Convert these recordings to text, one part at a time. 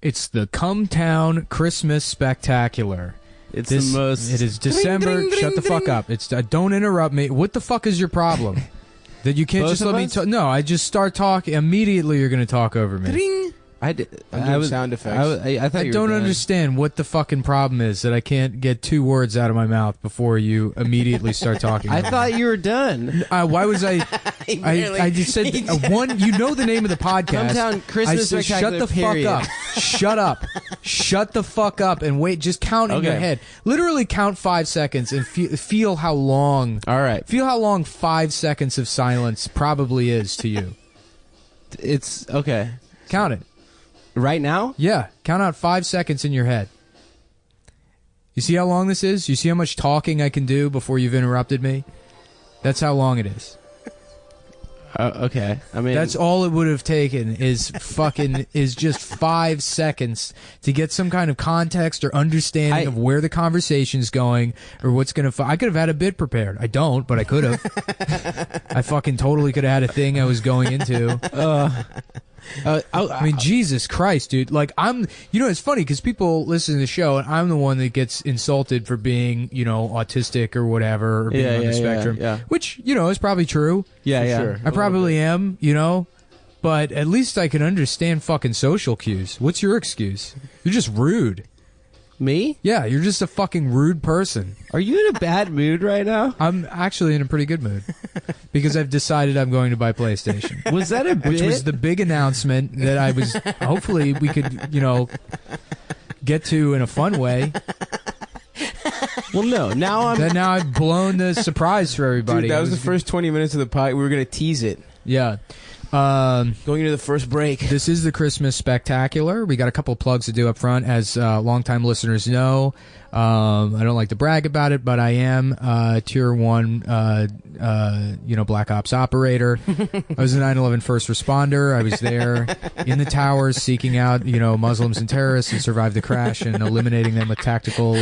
It's the Come Town Christmas Spectacular. It's the most... It is December. Dring, dring, Shut the dring. fuck up. It's don't interrupt me. What the fuck is your problem? That you can't Both just of let me us? talk? No, I just start talking. Immediately you're going to talk over me. Dring. I'm doing sound effects. I thought I you were don't done. understand what the fucking problem is that I can't get 2 words out of my mouth before you immediately start talking. I over thought me. you were done. Why was I... I just said one. You know the name of the podcast. Come Town Christmas I said, Spectacular, shut the period. fuck up. Shut up. Shut the fuck up and wait. Just count in your Okay. head. Literally count 5 seconds and feel how long. All right. Feel how long 5 seconds of silence probably is to you. It's okay. Count it. Right now? Yeah, count out 5 seconds in your head. You see how long this is? You see how much talking I can do before you've interrupted me? That's how long it is. Okay. I mean, That's all it would have taken is just 5 seconds to get some kind of context or understanding of where the conversation's going or what's going to... I could have had a bit prepared. I don't, but I could have. I fucking totally could have had a thing I was going into. I mean, Jesus Christ, dude. Like, it's funny because people listen to the show and I'm the one that gets insulted for being, autistic or whatever, or being on the spectrum, which, is probably true. yeah. Sure. I probably am, but at least I can understand fucking social cues. What's your excuse? You're just rude. Me? Yeah, you're just a fucking rude person. Are you in a bad mood right now? I'm actually in a pretty good mood because I've decided I'm going to buy PlayStation. Was that a bit? Which was the big announcement that I was... hopefully we could, get to in a fun way. Well, no. Now I've blown the surprise for everybody. Dude, that was the It first 20 minutes of the pod. We were going to tease it. Yeah. Going into the first break. This is the Christmas Spectacular. We got a couple plugs to do up front. As longtime listeners know, I don't like to brag about it, but I am Tier 1, Black Ops operator. I was a 9/11 first responder. I was there in the towers seeking out, Muslims and terrorists and survived the crash and eliminating them with tactical,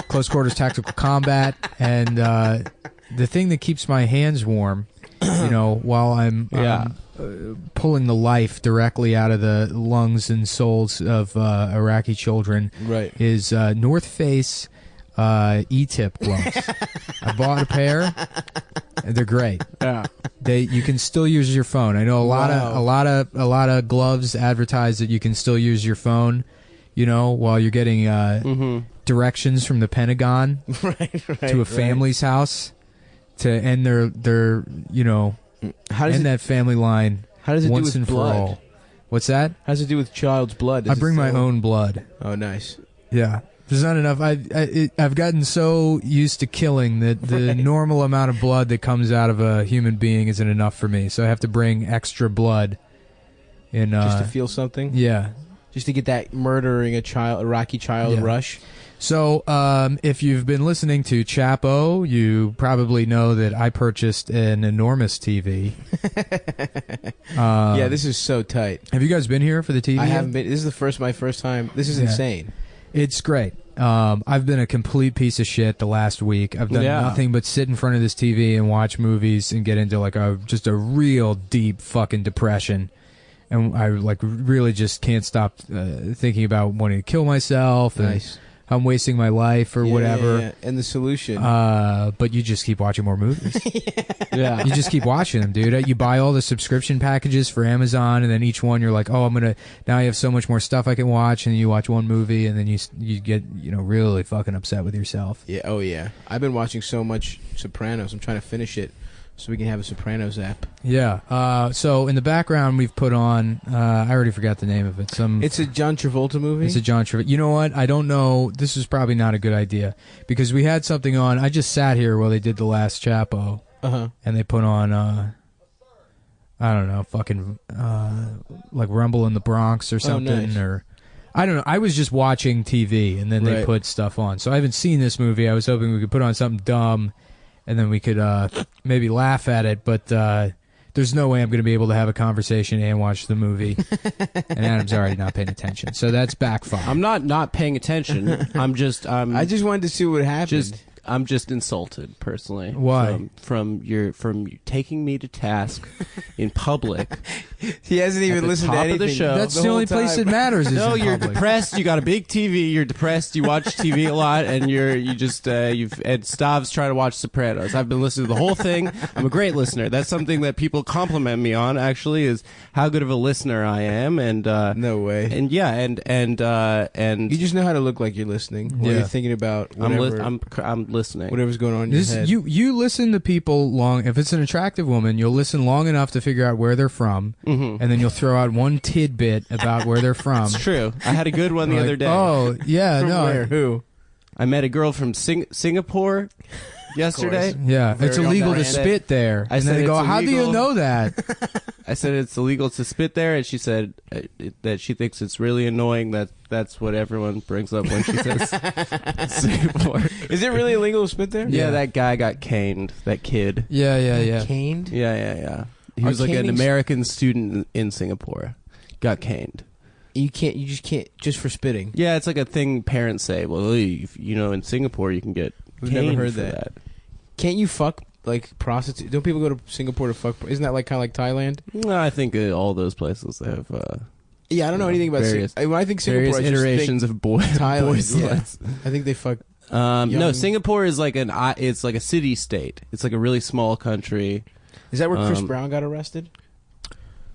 close quarters tactical combat. And the thing that keeps my hands warm, while I'm pulling the life directly out of the lungs and souls of Iraqi children, Right. is North Face E-tip gloves. I bought a pair. They're great. Yeah. You can still use your phone. I know a lot of gloves advertise that you can still use your phone, while you're getting directions from the Pentagon to a family's house. To end their How does end that family line How does it once do and with blood? for all. What's that? How does it do with child's blood? I bring my own blood. Oh, nice. Yeah. There's not enough. I've gotten so used to killing that the normal amount of blood that comes out of a human being isn't enough for me. So I have to bring extra blood. Just to feel something? Yeah. Just to get that murdering a Iraqi child rush? So, if you've been listening to Chapo, you probably know that I purchased an enormous TV. Yeah, this is so tight. Have you guys been here for the TV? I haven't been. This is my first time. This is insane. It's great. I've been a complete piece of shit the last week. I've done nothing but sit in front of this TV and watch movies and get into just a real deep fucking depression. And I really just can't stop thinking about wanting to kill myself. Nice. I'm wasting my life or whatever. Yeah. And the solution. But you just keep watching more movies. Yeah. You just keep watching them, dude. You buy all the subscription packages for Amazon, and then each one you're like, oh, now I have so much more stuff I can watch, and you watch one movie, and then you get, really fucking upset with yourself. Yeah. Oh, yeah. I've been watching so much Sopranos. I'm trying to finish it so we can have a Sopranos app. Yeah. So in the background we've put on, I already forgot the name of it. It's a John Travolta movie? It's a John Travolta. You know what? I don't know. This is probably not a good idea because we had something on. I just sat here while they did the last Chapo. And they put on, I don't know, fucking, like Rumble in the Bronx or something. Oh, nice. Or I don't know. I was just watching TV and then they put stuff on. So I haven't seen this movie. I was hoping we could put on something dumb and then we could maybe laugh at it, but there's no way I'm going to be able to have a conversation and watch the movie. And Adam's already not paying attention, so that's backfire. I'm not paying attention. I just wanted to see what happened. I'm just insulted personally. Why? From taking me to task in public. He hasn't even listened to top of anything. the show. That's the whole only place time. that matters. Is No, in you're public. depressed. You got a big TV. You're depressed. You watch TV a lot, and and Stav's trying to watch Sopranos. I've been listening to the whole thing. I'm a great listener. That's something that people compliment me on. Actually, is how good of a listener I am. And No way. and yeah, and You just know how to look like you're listening. While Yeah. you're thinking about whatever, I'm listening. whatever's going on in your head. You listen to people long. If it's an attractive woman, you'll listen long enough to figure out where they're from, and then you'll throw out one tidbit about where they're from. It's true. I had a good one the Like, other day. Oh yeah, From no, where? Who? I met a girl from Singapore yesterday. yeah, it's Very illegal to on-brand. spit there. I And then said they go, it's "How do you illegal." know that?" I said it's illegal to spit there, and she said that she thinks it's really annoying that that's what everyone brings up when she says Singapore. Is it really illegal to spit there? Yeah, that guy got caned. That kid. Yeah. Caned? Yeah. He Are was like an canings- American student in Singapore. Got caned. You just can't, just for spitting. Yeah, it's like a thing parents say. Well, if, in Singapore you can get We've caned never heard for that. Can't you fuck, like, prostitutes? Don't people go to Singapore to fuck? Isn't that like kind of like Thailand? No, I think all those places have Yeah, I don't know anything about various- Singapore. When I think Singapore, various I just iterations of Thailand, boys. yeah. I think they fuck. No, Young- Singapore is like it's like a city state. It's like a really small country. Is that where Chris Brown got arrested?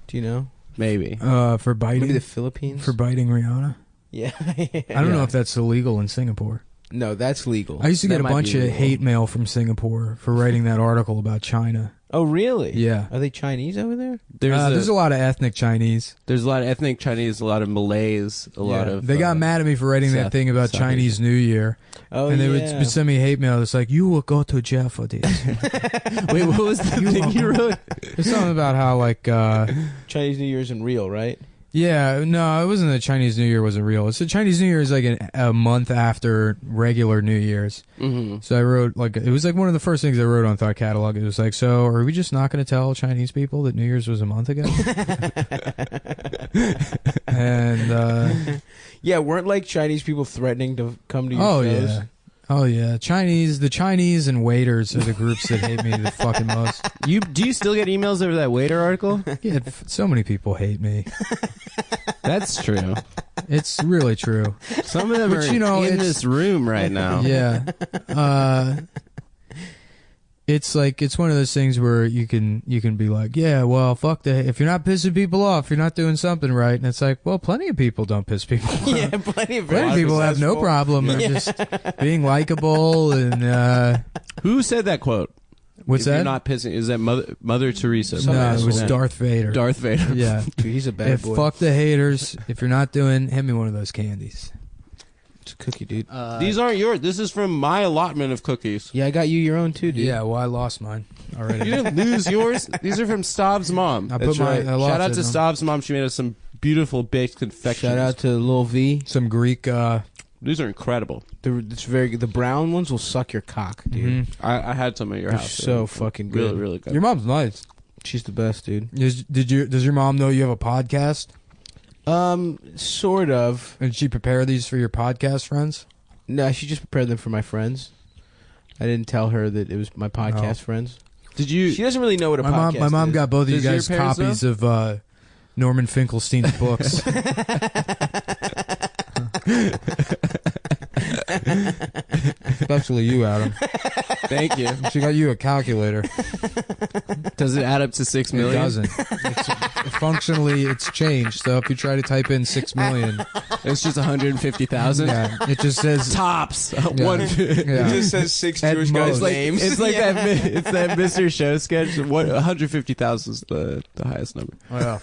Do you know? Maybe. For biting. Maybe the Philippines? For biting Rihanna. Yeah. I don't know if that's illegal in Singapore. No, that's legal. I used to That get a might bunch be of legal. hate mail from Singapore for writing that article about China. Oh, really? Yeah. Are they Chinese over there? There's a lot of ethnic Chinese. There's a lot of ethnic Chinese, a lot of Malays, a lot of. They got mad at me for writing that South- thing about South Chinese New Year. Oh, And they yeah. would send me hate mail. It's like, you will go to jail for this. Wait, what was the thing you wrote? There's something about how, like, Chinese New Year isn't real, right? yeah, no, it wasn't that Chinese New Year wasn't real. It's that Chinese New Year is like a month after regular New Year's. Mm-hmm. So I wrote, like, it was like one of the first things I wrote on Thought Catalog. It was like, so are we just not going to tell Chinese people that New Year's was a month ago? And, Yeah, weren't like Chinese people threatening to come to your shows? yeah. Oh, yeah. The Chinese and waiters are the groups that hate me the fucking most. Do you still get emails over that waiter article? Yeah, so many people hate me. That's true. It's really true. Some of them But, are you know, in it's- this room right now. Yeah. It's like, it's one of those things where you can be like, yeah, well, fuck if you're not pissing people off, you're not doing something right. And it's like, well, plenty of people don't piss people off. Yeah, plenty of Plenty of people have no problem just being likable and Who said that quote? what's If that? You're not pissing. Is that Mother Teresa? No, it was Yeah. Darth Vader. Darth Vader. Yeah. Dude, he's a bad If boy. fuck the haters. If you're not doing, hand me one of those candies. It's a cookie, dude. These aren't yours. This is from my allotment of cookies. Yeah, I got you your own too, dude. Yeah, well, I lost mine already. You didn't lose yours. These are from Stav's mom. I That's put my right. I lost Shout out it, to no. Stav's mom. She made us some beautiful baked confections. Shout out to Lil V. Some Greek. These are incredible. It's very good. The brown ones will suck your cock, dude. Mhm. I had some at your They're house. so fucking good. Really, really good. Your mom's nice. She's the best, dude. Does your mom know you have a podcast? Sort of. And did she prepare these for your podcast friends? No, she just prepared them for my friends. I didn't tell her that it was my podcast friends. Did you? She doesn't really know what a podcast My mom is. got both of you Does your guys parents copies of Norman Finkelstein's books. Especially you, Adam. Thank you. She got you a calculator. Does it add up to 6 It million? doesn't. Functionally, it's changed. So if you try to type in 6 million, It's just 150,000. yeah, it just says Tops. Yeah. One. It Yeah. just says 6 At Jewish most. guys' It's like, names. It's like that. It's that Mr. Show sketch. What 150,000 is the highest number. Well,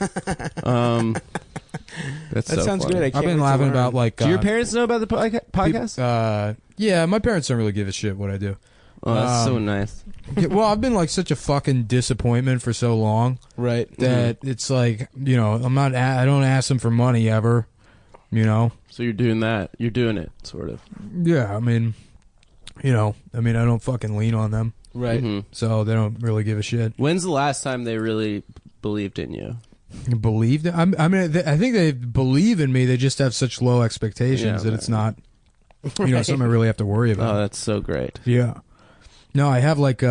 That's That so sounds funny. good. I I've can't been wait to laughing learn. about like. Do your parents know about the podcast? Yeah, my parents don't really give a shit what I do. Oh, that's so um, nice. Yeah, well, I've been like such a fucking disappointment for so long Right. that it's like, you know, I don't ask them for money ever, you know. So you're doing that. You're doing it, sort of. Yeah, I mean, I don't fucking lean on them, Right. Mhm. so they don't really give a shit. When's the last time they really believed in you? I think they believe in me. They just have such low expectations Yeah, that right. it's not. something I really have to worry about. Oh, that's so great. Yeah. No, I have like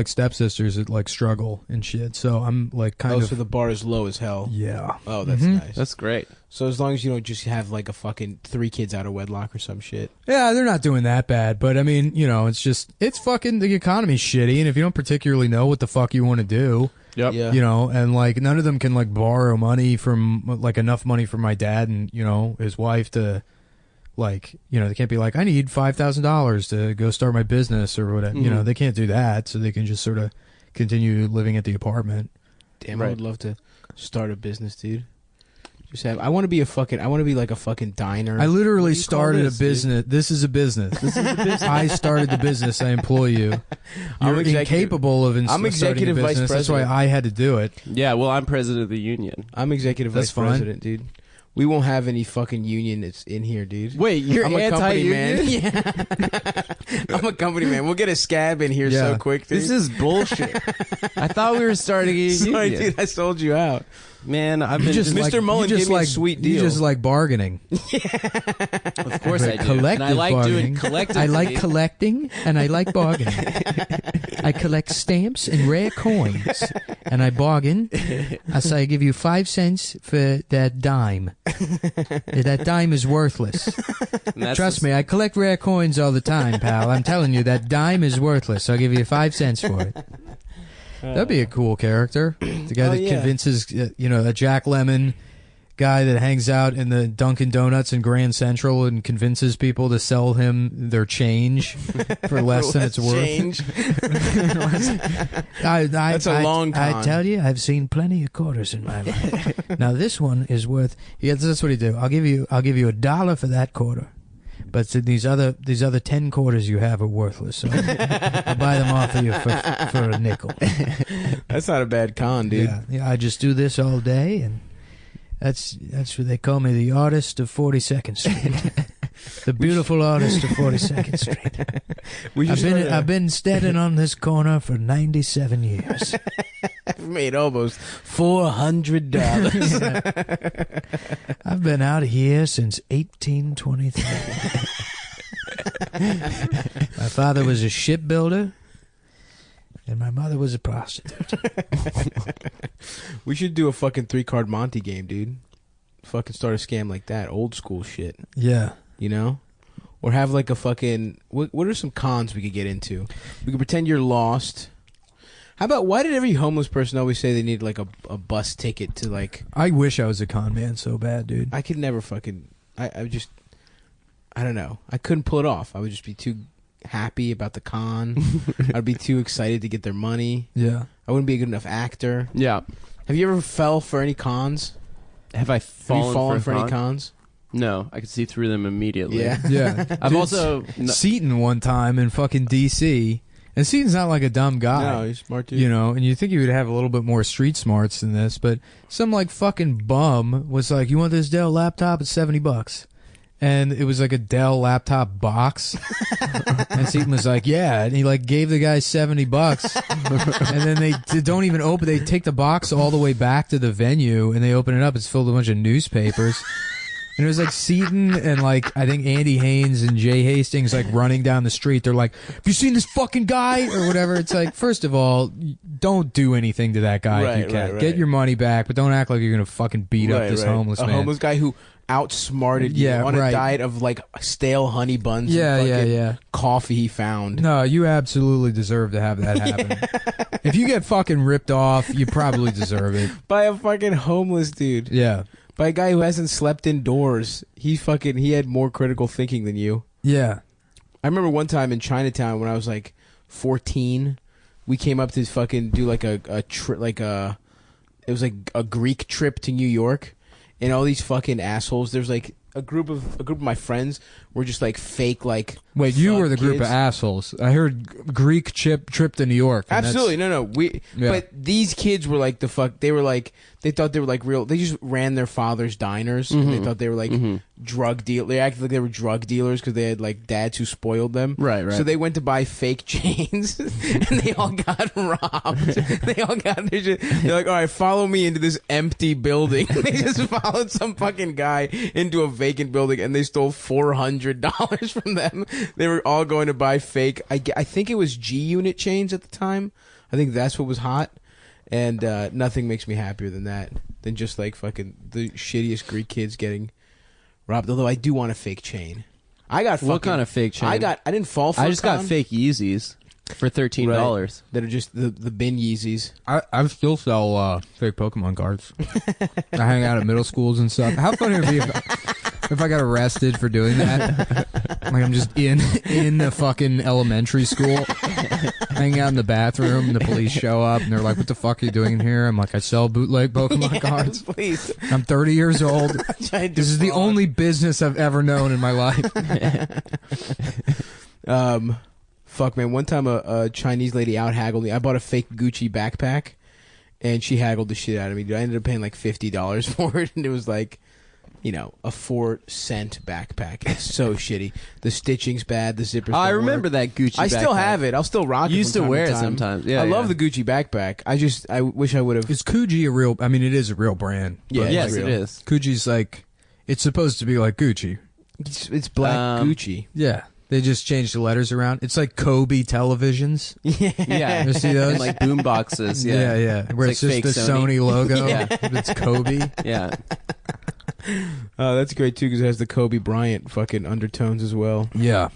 stepsisters that like struggle and shit. So I'm like kind of. So the bar is low as hell. Yeah. Oh, that's nice. That's great. So as long as you don't just have like a fucking 3 kids out of wedlock or some shit. Yeah, they're not doing that bad, but I mean, it's fucking the economy's shitty, and if you don't particularly know what the fuck you want to do, Yep. Yeah. and like none of them can like borrow money from like enough money from my dad and his wife to. Like, they can't be like, I need $5,000 to go start my business or whatever. Mm-hmm. They can't do that, so they can just sort of continue living at the apartment. Damn, I would love to start a business, dude. I want to be like a fucking diner. I literally What do you call started this, a business. This is a business. This is a business. I started the business. I employ you. You're incapable of I'm executive starting a vice business. That's why president. I had to do it. Yeah, well, I'm president of the union. I'm executive That's vice fine. president, dude. We won't have any fucking union that's in here, dude. Wait, you're I'm a company man. anti-union? Yeah. I'm a company man. We'll get a scab in here Yeah. so quick, dude. This is bullshit. I thought we were starting a Sorry, union. dude. I sold you out. Man, I've been just- Mr. Mullen gave me a sweet deal. You just like bargaining. Of course I do. Collective And I like bargaining. doing collectively. I like collecting and I like bargaining. I collect stamps and rare coins, and I bargain. I say I give you 5 cents for that dime. That dime is worthless. And that's Trust me, I collect rare coins all the time, pal. I'm telling you, that dime is worthless. I'll give you 5 cents for it. That'd be a cool character. The guy that convinces, a Jack Lemmon guy that hangs out in the Dunkin' Donuts in Grand Central and convinces people to sell him their change for less than it's worth. Change. That's a long con. I tell you, I've seen plenty of quarters in my life. Now this one is worth. Yeah, that's what he do. I'll give you $1 for that quarter. But these other 10 quarters you have are worthless. So I'll buy them off of you for a nickel. That's not a bad con, dude. Yeah. I just do this all day, and that's what they call me, the artist of 42nd Street. The beautiful artist of 42nd Street. I've been standing on this corner for 97 years. I've made almost $400. I've been out here since 1823. My father was a shipbuilder, and my mother was a prostitute. We should do a fucking 3-card Monte game, dude. Fucking start a scam like that. Old school shit. Yeah. Or have like a fucking... What are some cons we could get into? We could pretend you're lost. How about, why did every homeless person always say they need like a bus ticket to like... I wish I was a con man so bad, dude. I could never fucking... I don't know. I couldn't pull it off. I would just be too happy about the con. I'd be too excited to get their money. Yeah. I wouldn't be a good enough actor. Yeah. Have you ever fell for any cons? Have I Have fallen, you fallen for for a any con? cons? No, I could see through them immediately. Yeah. Yeah. I've Dude, also... Seton one time in fucking D.C., and Seton's not like a dumb guy. No, he's smart dude. And you think he would have a little bit more street smarts than this, but some like fucking bum was like, "You want this Dell laptop? It's $70." And it was like a Dell laptop box. And Seton was like, "Yeah," and he like gave the guy $70. And then they don't even open. They take the box all the way back to the venue, and they open it up. It's filled with a bunch of newspapers. And it was like Seton and like I think Andy Haynes and Jay Hastings like running down the street. They're like, "Have you seen this fucking guy?" or whatever. It's like, first of all, don't do anything to that guy if you can. Right. Get your money back, but don't act like you're gonna fucking beat up this homeless man. A homeless guy who outsmarted you on a diet of like stale honey buns and fucking coffee he found. No, you absolutely deserve to have that happen. If you get fucking ripped off, you probably deserve it. By a fucking homeless dude. Yeah. By a guy who hasn't slept indoors. He had more critical thinking than you. Yeah. I remember one time in Chinatown when I was like 14, we came up to fucking do like a trip, it was like a Greek trip to New York, and all these fucking assholes. There's like a group of my friends were just like fake like. Wait, you were the kids. group of assholes. I heard Greek trip to New York. Absolutely, no. But these kids were like the fuck. They were like they thought they were like real. They just ran their father's diners. And they thought they were like drug deal. They acted like they were drug dealers because they had like dads who spoiled them. Right. So they went to buy fake chains, and they all got robbed. They all got their shit. They're like, all right, follow me into this empty building. They just followed some fucking guy into a vacant building, and they stole $400 from them. They were all going to buy fake. I think it was G-Unit chains at the time. I think that's what was hot. And nothing makes me happier than that. Than just like fucking the shittiest Greek kids getting robbed. Although I do want a fake chain. I got fucking, What kind of fake chain? I didn't fall for I just got fake Yeezys for $13. that are just the bin Yeezys. I still sell fake Pokemon cards. I hang out at middle schools and stuff. How funny would it be if I got arrested for doing that? Like I'm just in the fucking elementary school, hanging out in the bathroom, and the police show up, and they're like, "What the fuck are you doing in here?" I'm like, "I sell bootleg Pokemon cards. Please. I'm 30 years old. This is the only business I've ever known in my life." Fuck, man. One time a Chinese lady out haggled me. I bought a fake Gucci backpack, and she haggled the shit out of me. Dude, I ended up paying like $50 for it, and it was like, you know, a 4-cent backpack. It's so shitty. The stitching's bad. The zippers. I don't remember work. that Gucci backpack. I still have it. I'll still rock it. You used to from time wear to it time. sometimes. Yeah, I love yeah. the Gucci backpack. I wish I would have. Is Coogee a real? I mean, it is a real brand. Yeah, but Yes, it's it real. is. Coogee's like, it's supposed to be like Gucci. It's black Gucci. Yeah. They just changed the letters around. It's like Kobe televisions. Yeah. You see those? And like boom boxes. Yeah, Yeah. yeah. Where it's like just the fake Sony. Sony logo. Yeah. It's Kobe. Yeah. Oh, that's great too because it has the Kobe Bryant fucking undertones as well. Yeah.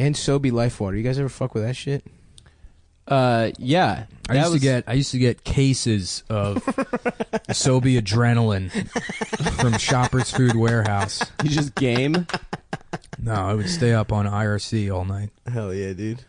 And Sobe Life Water. You guys ever fuck with that shit? Yeah. I used to get cases of Sobe adrenaline from Shoppers Food Warehouse. You just game. No, I would stay up on IRC all night. Hell yeah, dude.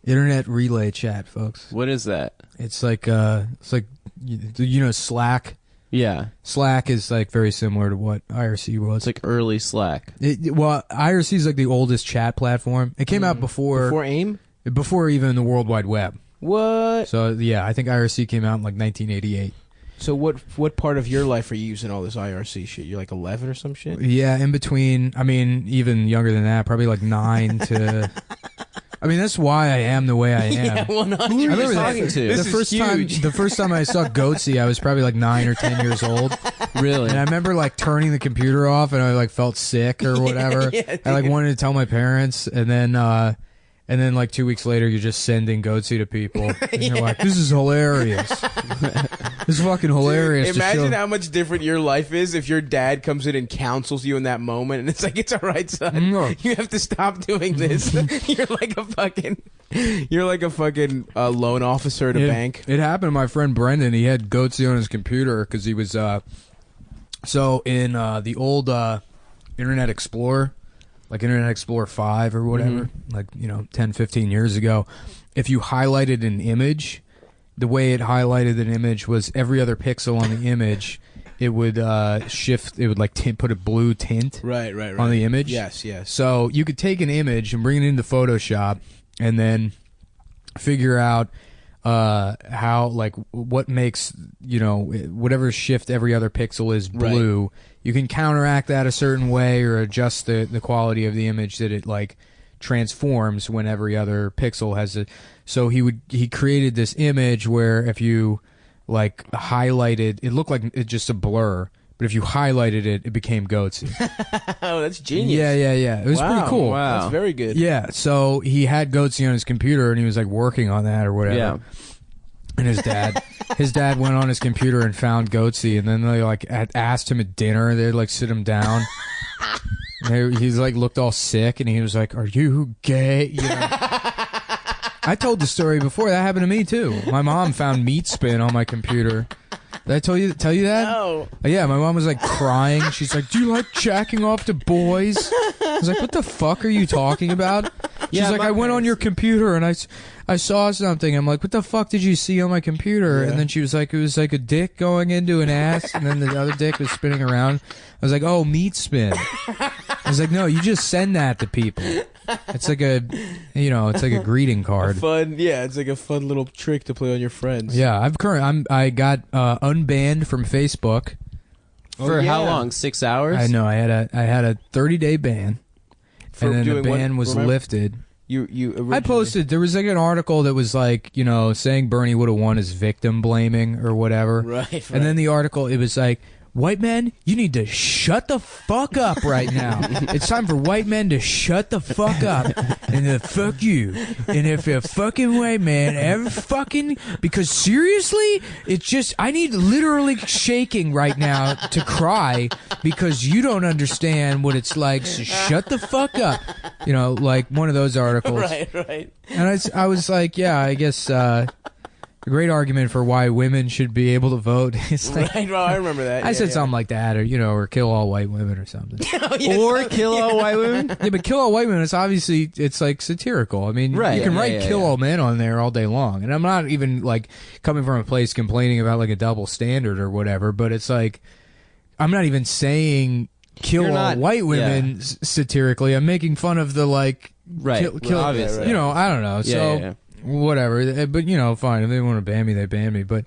Internet relay chat, folks. What is that? It's like you know Slack. Yeah. Slack is like very similar to what IRC was. It's like early Slack. Well, IRC is like the oldest chat platform. It came out Before AIM? before even the World Wide Web. What? So yeah, I think IRC came out in like 1988. So what part of your life are you using all this IRC shit? You're like 11 or some shit? Yeah, in between. I mean, even younger than that, probably like 9 to. I mean, that's why I am the way I am. Yeah, 100. Who are you remember that- talking to? This the is first huge. time, the first time I saw Goatsy, I was probably like 9 or 10 years old, Really? and I remember like turning the computer off, and I like felt sick or whatever. yeah, I like dude. wanted to tell my parents, and then like 2 weeks later, you're just sending Goatsy to people, and you're like, "This is hilarious. This is fucking hilarious." to Imagine show- how much different your life is if your dad comes in and counsels you in that moment, and it's like, it's all right, son. Mm. You have to stop doing this. You're like a fucking loan officer at a bank. It happened to my friend Brendan. He had Goatsy on his computer because he was so in the old Internet Explorer, like Internet Explorer 5 or whatever, like 10, 15 years ago. If you highlighted an image, the way it highlighted an image was every other pixel on the image, it would shift. It would like put a blue tint Right. on the image. Yes. So you could take an image and bring it into Photoshop and then figure out how, like, what makes, whatever shift every other pixel is blue. Right. You can counteract that a certain way or adjust the quality of the image that it, like, transforms when every other pixel has a... So he created this image where if you, like, highlighted... It looked like it's just a blur. But if you highlighted it, it became Goatsy. Oh, that's genius. Yeah. It was pretty cool. Wow. That's very good. Yeah, so he had Goatsy on his computer, and he was like working on that or whatever. Yeah. And his dad went on his computer and found Goatsy, and then they like asked him at dinner. They'd like sit him down. He's like looked all sick, and he was like, "Are you gay?" I told the story before. That happened to me too. My mom found meat spin on my computer. Did I tell you that? No. Yeah, my mom was like crying. She's like, "Do you like jacking off to boys?" I was like, "What the fuck are you talking about?" She's Yeah, like, my "I went on your computer and I saw something." I'm like, "What the fuck did you see on my computer?" Yeah. And then she was like, "It was like a dick going into an ass, and then the other dick was spinning around." I was like, "Oh, meat spin." I was like, "No, you just send that to people. It's like it's like a greeting card." It's like a fun little trick to play on your friends. Yeah, I got unbanned from Facebook For yeah. how long? 6 hours? I know. I had a 30-day ban, For and then the doing what? ban was Remember? lifted. You I originally- posted. There was like an article that was like, saying Bernie would have won as victim blaming or whatever. Right. And then the article, it was like, white men, you need to shut the fuck up right now. It's time for white men to shut the fuck up and then fuck you. And if a fucking white man ever fucking, because seriously, it's just, I need literally shaking right now to cry because you don't understand what it's like. So shut the fuck up. Like one of those articles. Right. And I was like, yeah, I guess, a great argument for why women should be able to vote. It's like, Right. Well, I remember that. I said something like that, or kill all white women or something. Or kill all white women? Yeah, but kill all white women, it's like satirical. I mean, Right, you can yeah, write yeah, kill yeah. all men on there all day long. And I'm not even like coming from a place complaining about like a double standard or whatever, but it's like, I'm not even saying kill You're all not- white women satirically. I'm making fun of the like, Right. kill, Obviously. I don't know. So, yeah. whatever. But, fine. If they want to ban me, they ban me. But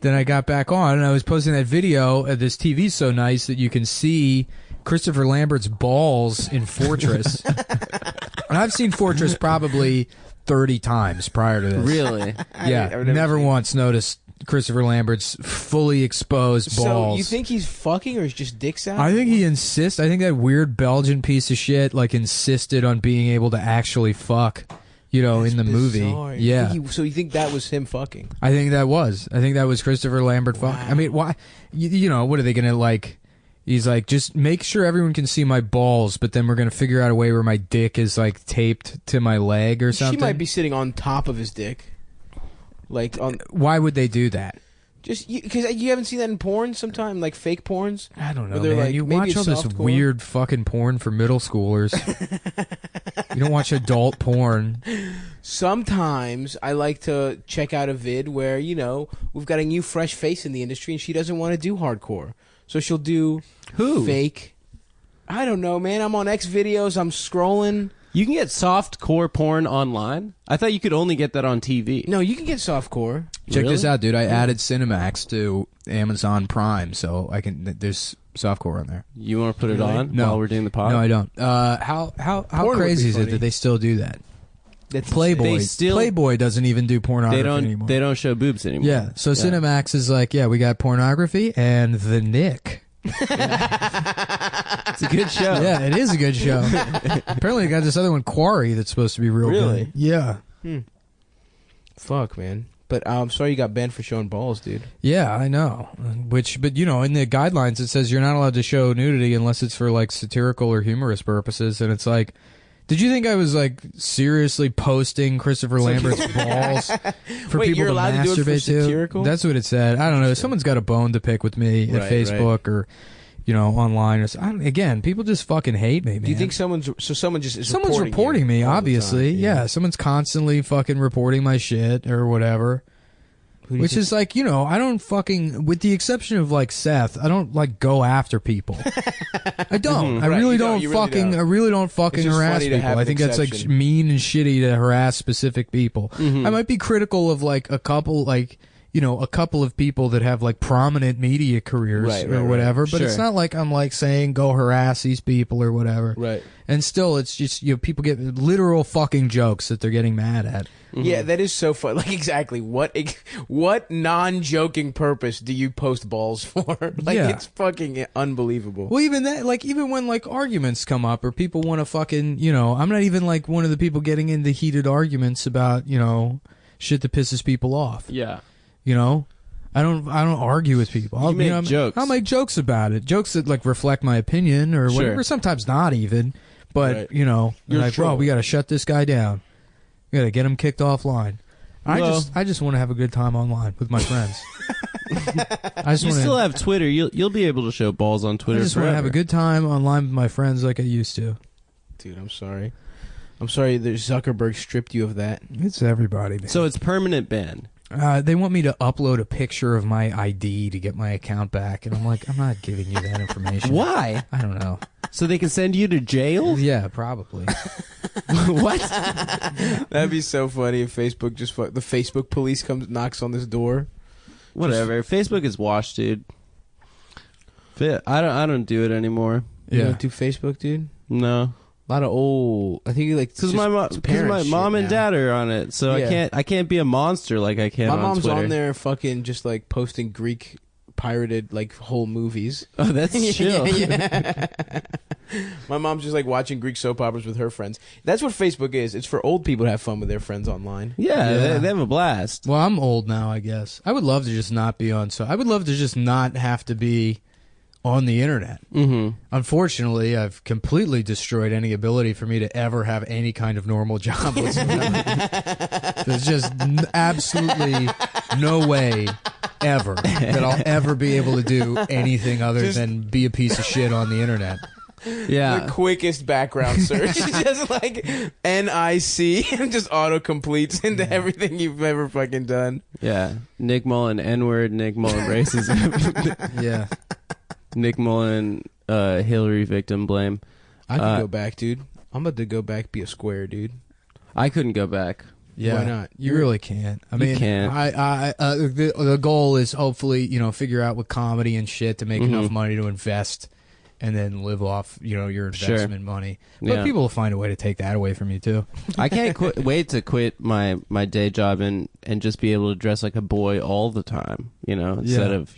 then I got back on and I was posting that video. This TV's so nice that you can see Christopher Lambert's balls in Fortress. And I've seen Fortress probably 30 times prior to this. Really? Yeah. I've never Never seen it. once noticed Christopher Lambert's fully exposed balls. So you think he's fucking or is just dicks out? I think he insists. I think that weird Belgian piece of shit like insisted on being able to actually fuck. In the movie. Bizarre. Yeah. So you think that was him fucking? I think that was Christopher Lambert fuck. I mean, why? What are they gonna like? He's like, just make sure everyone can see my balls, but then we're gonna figure out a way where my dick is like taped to my leg or something. She might be sitting on top of his dick. Like on Why would they do that? just because you haven't seen that in porn sometime, like fake porns. I don't know, Where they're man. like, You maybe watch it's all this softcore. weird fucking porn for middle schoolers. You don't watch adult porn. Sometimes I like to check out a vid where we've got a new fresh face in the industry and she doesn't want to do hardcore, so she'll do Who? fake. I don't know, man. I'm on X videos. I'm scrolling. You can get soft core porn online? I thought you could only get that on TV. No, you can get softcore. Check Really? this out, dude. I added Cinemax to Amazon Prime, so I can. There's softcore on there. You want to put it Really? on No. while we're doing the pod? No, I don't. How Porn would crazy be is it funny. that they still do that? That's Playboy. They still- Playboy doesn't even do pornography anymore. They don't show boobs anymore. Yeah. So Cinemax is like, yeah, we got pornography and the Nick. It's a good show. Yeah, it is a good show. Apparently, they got this other one, Quarry, that's supposed to be real Really? good. Yeah. Fuck, man. But I'm sorry you got banned for showing balls, dude. Yeah, I know. But in the guidelines, it says you're not allowed to show nudity unless it's for like satirical or humorous purposes. And it's like, did you think I was like seriously posting Christopher Lambert's balls for Wait, people you're to allowed to do it for masturbate to? satirical? That's what it said. I don't know. Someone's got a bone to pick with me at Right, Facebook or online. Or again, people just fucking hate me, man. Do you think someone just is Someone's reporting you me, all the obviously. time? Yeah, someone's constantly fucking reporting my shit or whatever. Who do you Which think- is like, I don't fucking, with the exception of like Seth, I don't like go after people. I don't. I Right, really you don't don't, you really fucking, don't. I really don't fucking It's just harass funny to people. have I an think that's like exception. mean and shitty to harass specific people. I might be critical of like a couple, like, a couple of people that have like prominent media careers Right, or right. whatever, but it's Sure. not like I'm like saying go harass these people or whatever. Right. And still, it's just, people get literal fucking jokes that they're getting mad at. Yeah, that is so fun. Like, exactly. What non-joking purpose do you post balls for? Like, Yeah. it's fucking unbelievable. Well, even that, like, even when, like, arguments come up or people want to fucking, I'm not even, like, one of the people getting into heated arguments about, shit that pisses people off. Yeah. I don't argue with people. I'll make jokes. I'll make jokes about it. Jokes that, like, reflect my opinion or Sure. whatever. Sometimes not even. But, Right. they're You're like, well, trolling. we got to shut this guy down. We got to get him kicked offline. Well- I just want to have a good time online with my friends. I just You want still to have Twitter. You'll be able to show balls on Twitter I just want to forever. have a good time online with my friends like I used to. Dude, I'm sorry. I'm sorry that Zuckerberg stripped you of that. It's everybody, man. So it's permanent ban. They want me to upload a picture of my ID to get my account back, and I'm like, I'm not giving you that information. Why? I don't know. So they can send you to jail? Yeah, probably. What? That'd be so funny if Facebook the Facebook police knocks on this door. Whatever. Facebook is washed, dude. I don't do it anymore. You Yeah. don't do Facebook, dude? No. A lot of old. I think like Because my mom and dad are on it, so Yeah. I can't be a monster like I can My on mom's Twitter. on there, fucking just like posting Greek pirated like whole movies. Oh, that's chill. Yeah. My mom's just like watching Greek soap operas with her friends. That's what Facebook is. It's for old people to have fun with their friends online. Yeah, Yeah. They have a blast. Well, I'm old now, I guess. I would love to just not be on. So I would love to just not have to be on the internet. Mm-hmm. Unfortunately, I've completely destroyed any ability for me to ever have any kind of normal job whatsoever. There's just absolutely no way ever that I'll ever be able to do anything other than be a piece of shit on the internet. Yeah. The quickest background search. Just like NIC and just auto completes into everything you've ever fucking done. Yeah. Nick Mullen N-word, Nick Mullen racism, Yeah. Nick Mullen Hillary victim blame. I can go back, dude. I'm about to go back, be a square, dude. I couldn't go back. Yeah, Why not? You really can't. I You mean, can't. The goal is hopefully, figure out with comedy and shit to make enough money to invest, and then live off, your investment money. But Yeah. people will find a way to take that away from you too. I can't wait to quit my day job and just be able to dress like a boy all the time, instead of,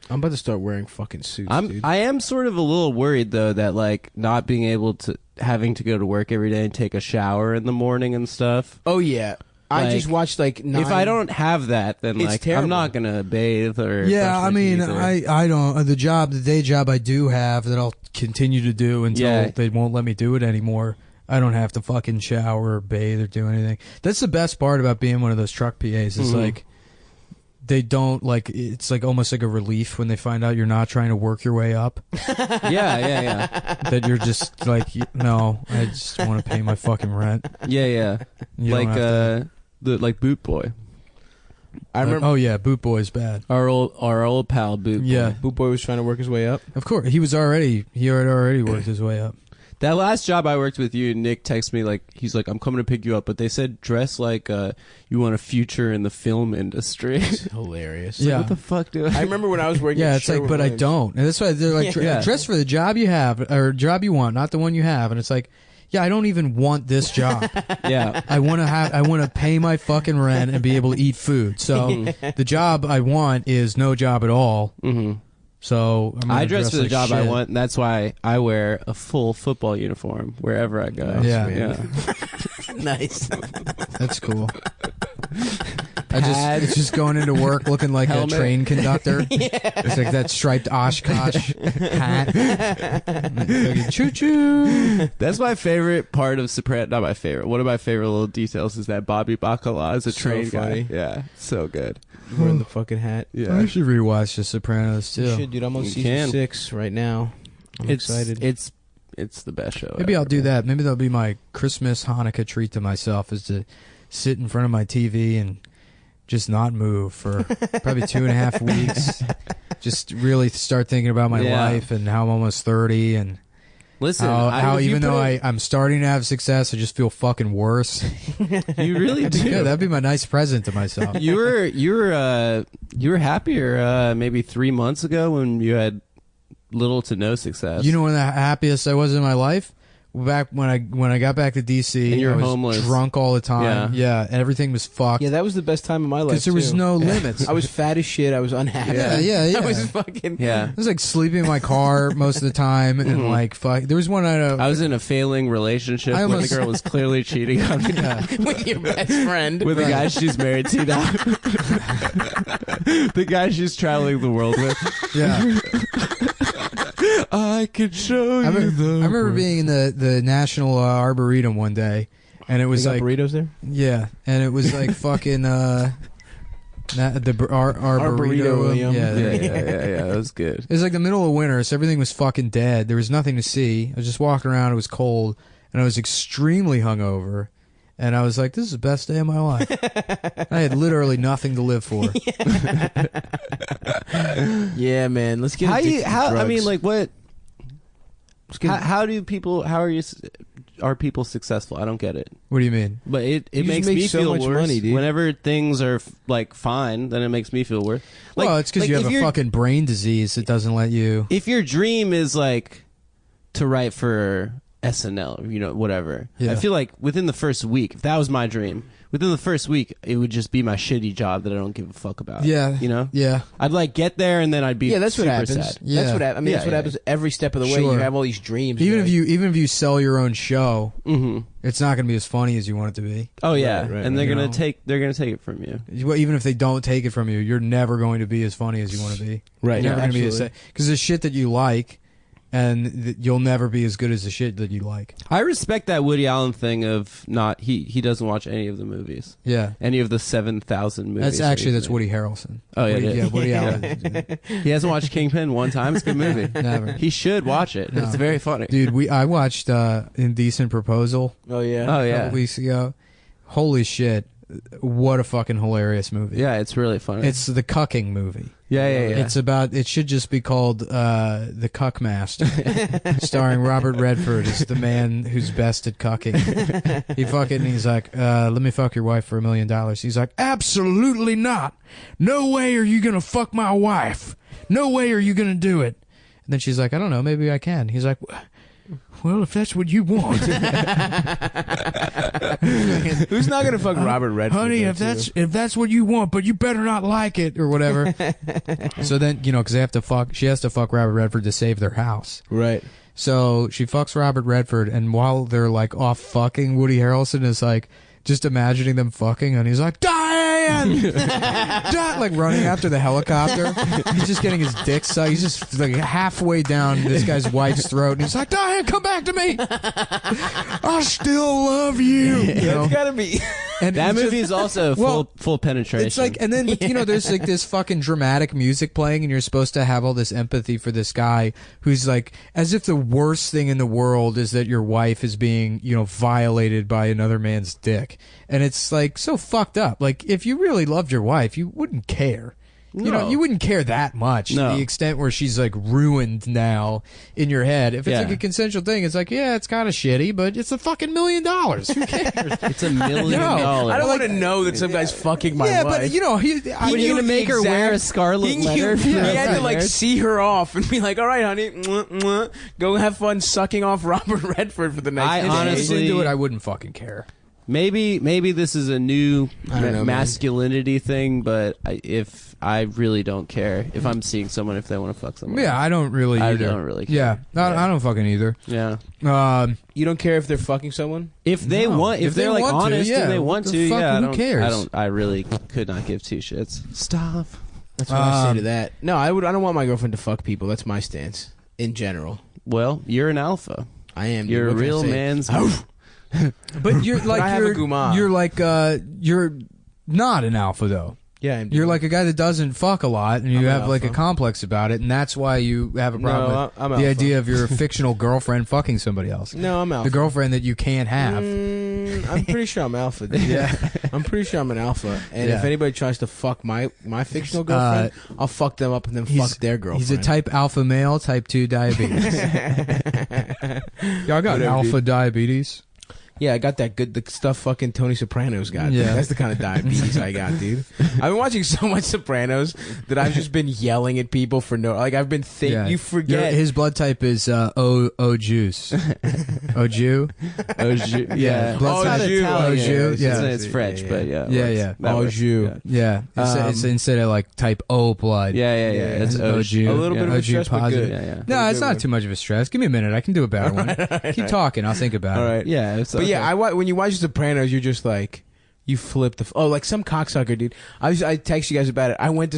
I'm about to start wearing fucking suits, dude. I am sort of a little worried though that like not being able to having to go to work every day and take a shower in the morning and stuff. Oh, yeah. I Like, just watched like 9... If I don't have that, then It's like terrible. I'm not gonna bathe or Yeah, brush I my mean, teeth or- I don't. The day job I do have that I'll continue to do until they won't let me do it anymore. I don't have to fucking shower or bathe or do anything. That's the best part about being one of those truck PAs is like they don't like it's like almost like a relief when they find out you're not trying to work your way up. yeah. That you're just like, no, I just want to pay my fucking rent. Yeah. You Like don't have like Boot Boy. I remember oh yeah, Boot Boy's bad. Our old pal Boot Boy. Yeah, Boot Boy was trying to work his way up. of course he had already worked his way up. That last job I worked with you, Nick texted me like he's like, I'm coming to pick you up, but they said dress like you want a future in the film industry. It's hilarious. Yeah. What the fuck, dude? I remember when I was working Yeah, at it's like, Sherwin but I Williams. don't, and that's why they're like, Yeah. dress for the job you have or job you want, not the one you have. And it's like, yeah, I don't even want this job. Yeah. I want to pay my fucking rent and be able to eat food. So the job I want is no job at all. Mm-hmm. So I'm gonna I dress for the like job I shit. want, and that's why I wear a full football uniform wherever I go. Yeah. Nice. That's cool. It's just going into work looking like Helmet. a train conductor. It's like that striped Oshkosh hat. Choo choo. That's my favorite part of Soprano. Not my favorite. One of my favorite little details is that Bobby Bacala is a So train funny. guy. Yeah, so good. Wearing the fucking hat. Yeah, I should rewatch The Sopranos You too. should, dude. I'm on You season can. 6 right now. I'm excited. It's the best show. Maybe ever. I'll do that. Maybe that'll be my Christmas Hanukkah treat to myself is to sit in front of my TV and just not move for probably 2.5 weeks. Just really start thinking about my Yeah. life and how I'm almost 30 and Listen, how if you even put though it- I'm starting to have success, I just feel fucking worse. you really do. Yeah, that'd be my nice present to myself. You were happier maybe 3 months ago when you had little to no success. You know when the happiest I was in my life? Back when I got back to DC, And you were I was homeless. drunk all the time. Yeah, and everything was fucked. yeah, that was the best time of my life. Because there was too. no limits. I was fat as shit. I was unhappy. Yeah. I was fucking. Yeah. I was like sleeping in my car most of the time, and like fuck. There was one night I was in a failing relationship I where almost- the girl was clearly cheating on me with your best friend. with the guy she's married to now. The guy she's traveling the world with. yeah. I could show I you remember being in the National Arboretum one day, and it We was got like burritos there. yeah, and it was like fucking the Arboretum. Arboretum. Yeah, Yeah. That was good. It was like the middle of winter, so everything was fucking dead. There was nothing to see. I was just walking around. It was cold, and I was extremely hungover. And I was like, "This is the best day of my life." I had literally nothing to live for. Yeah, man. Let's get. How addicted you? to How? I drugs. mean, like, what? Let's get- How do people? How are you? are people successful? I don't get it. What do you mean? But it just makes make me so feel much worse. money, dude. Whenever things are like fine, then it makes me feel worse. Like, Well, it's because like, you have if a your- fucking brain disease that doesn't let you. If your dream is like to write for SNL, you know, whatever. Yeah. I feel like within the first week, if that was my dream, within the first week, it would just be my shitty job that I don't give a fuck about. Yeah. You know? Yeah. I'd like get there and then I'd be that's what super happens. sad. Yeah. That's what I mean. Yeah, That's what yeah. happens every step of the way. Sure. You have all these dreams. Even you're if you sell your own show, Mm-hmm. it's not going to be as funny as you want it to be. Oh yeah, Right, and they're you gonna know. take it from you. Even if they don't take it from you, you're never going to be as funny as you want to be. Right, You're never yeah, going to be absolutely. because the shit that you like, and you'll never be as good as the shit that you like. I respect that Woody Allen thing of not he doesn't watch any of the movies, Yeah. any of the 7,000 movies. That's Woody. Woody Harrelson. Oh, yeah, Woody, it is. Woody Yeah. Allen. He hasn't watched Kingpin one time. It's a good movie. Never. He should watch it. No. It's very funny. Dude, I watched Indecent Proposal Oh yeah. Oh a yeah, couple weeks ago. Holy shit. What a fucking hilarious movie. yeah, it's really funny. It's the cucking movie. yeah. It should just be called The Cuck Master, starring Robert Redford as the man who's best at cucking. He's like, let me fuck your wife for $1 million. He's like, absolutely not. No way are you going to fuck my wife. No way are you going to do it. And then she's like, I don't know, maybe I can. He's like, well, if that's what you want. Who's not gonna fuck Robert Redford? Honey, though, if that's what you want, but you better not like it or whatever. So then, because they have to fuck. She has to fuck Robert Redford to save their house. right? So she fucks Robert Redford, and while they're like off fucking, Woody Harrelson is like just imagining them fucking, and he's like, Diane, like running after the helicopter. He's just getting his dick sucked. He's just like halfway down this guy's wife's throat, and he's like, Diane, come back to me. I still love you. You know? It's gotta be. And That it's movie just- is also Well, full penetration. It's like, and then there's like this fucking dramatic music playing, and you're supposed to have all this empathy for this guy who's like, as if the worst thing in the world is that your wife is being, violated by another man's dick, and it's like so fucked up. Like, if you really loved your wife, you wouldn't care. No. You wouldn't care that much to No. the extent where she's like ruined now in your head. If it's Yeah. like a consensual thing, it's like, yeah, it's kind of shitty, but it's a fucking $1 million. Who cares? it's $1 million. No, I don't want to know that some guy's fucking my yeah, wife. but What, are you gonna make her wear a scarlet He letter? he for had her to like marriage? see her off and be like, "All right, honey, go have fun sucking off Robert Redford for the next I day." honestly- If she didn't do it, I wouldn't fucking care. Maybe this is a new I don't know, man. masculinity thing, but I really don't care if I'm seeing someone if they want to fuck someone. Yeah, I don't really I either. don't really care. Yeah, I don't fucking either. Yeah. You don't care if they're fucking someone? If they No. want, if, If they're they like want to, honest yeah. and they What want the to, fuck, yeah. who cares? I really could not give two shits. Stop. That's what I say to that. No, I don't want my girlfriend to fuck people. That's my stance in general. Well, you're an alpha. I am. You're a What can I real say? man's. But you're like I have a guma. you're not an alpha though. Yeah, I'm You're like a guy that doesn't fuck a lot, and you I'm an have like a alpha. complex about it, and that's why you have a problem No, with I'm the alpha. idea of your fictional girlfriend fucking somebody else. No, I'm alpha. The girlfriend that you can't have. I'm pretty sure I'm alpha. Dude. Yeah. I'm pretty sure I'm an alpha. And Yeah. if anybody tries to fuck my fictional girlfriend, I'll fuck them up and then fuck their girlfriend. He's a type alpha male, type 2 diabetes. Y'all got Whatever, alpha diabetes. Yeah, I got that good the stuff fucking Tony Soprano's got. Yeah. Yeah. That's the kind of diabetes I got, dude. I've been watching so much Sopranos that I've just been yelling at people for no like I've been thinking you forget His blood type is O juice. O Jew. Yeah. blood Oh, type. Jew. Italian. Jew, It's, yeah. it's French, Yeah, but yeah. Yeah, it works. yeah. That Oh, works. Jew. Yeah, it's instead of like type O blood. Yeah. Yeah, It's O Jew. OG. A little bit of a OG stress, but positive. good. Yeah. No, it's Good not one. too much of a stress. Give me a minute. I can do a better one. Keep talking. I'll think about All it. right. Yeah. It's But okay. yeah, when you watch Sopranos, you're just like, you flip the. Like some cocksucker, dude. I text you guys about it. I was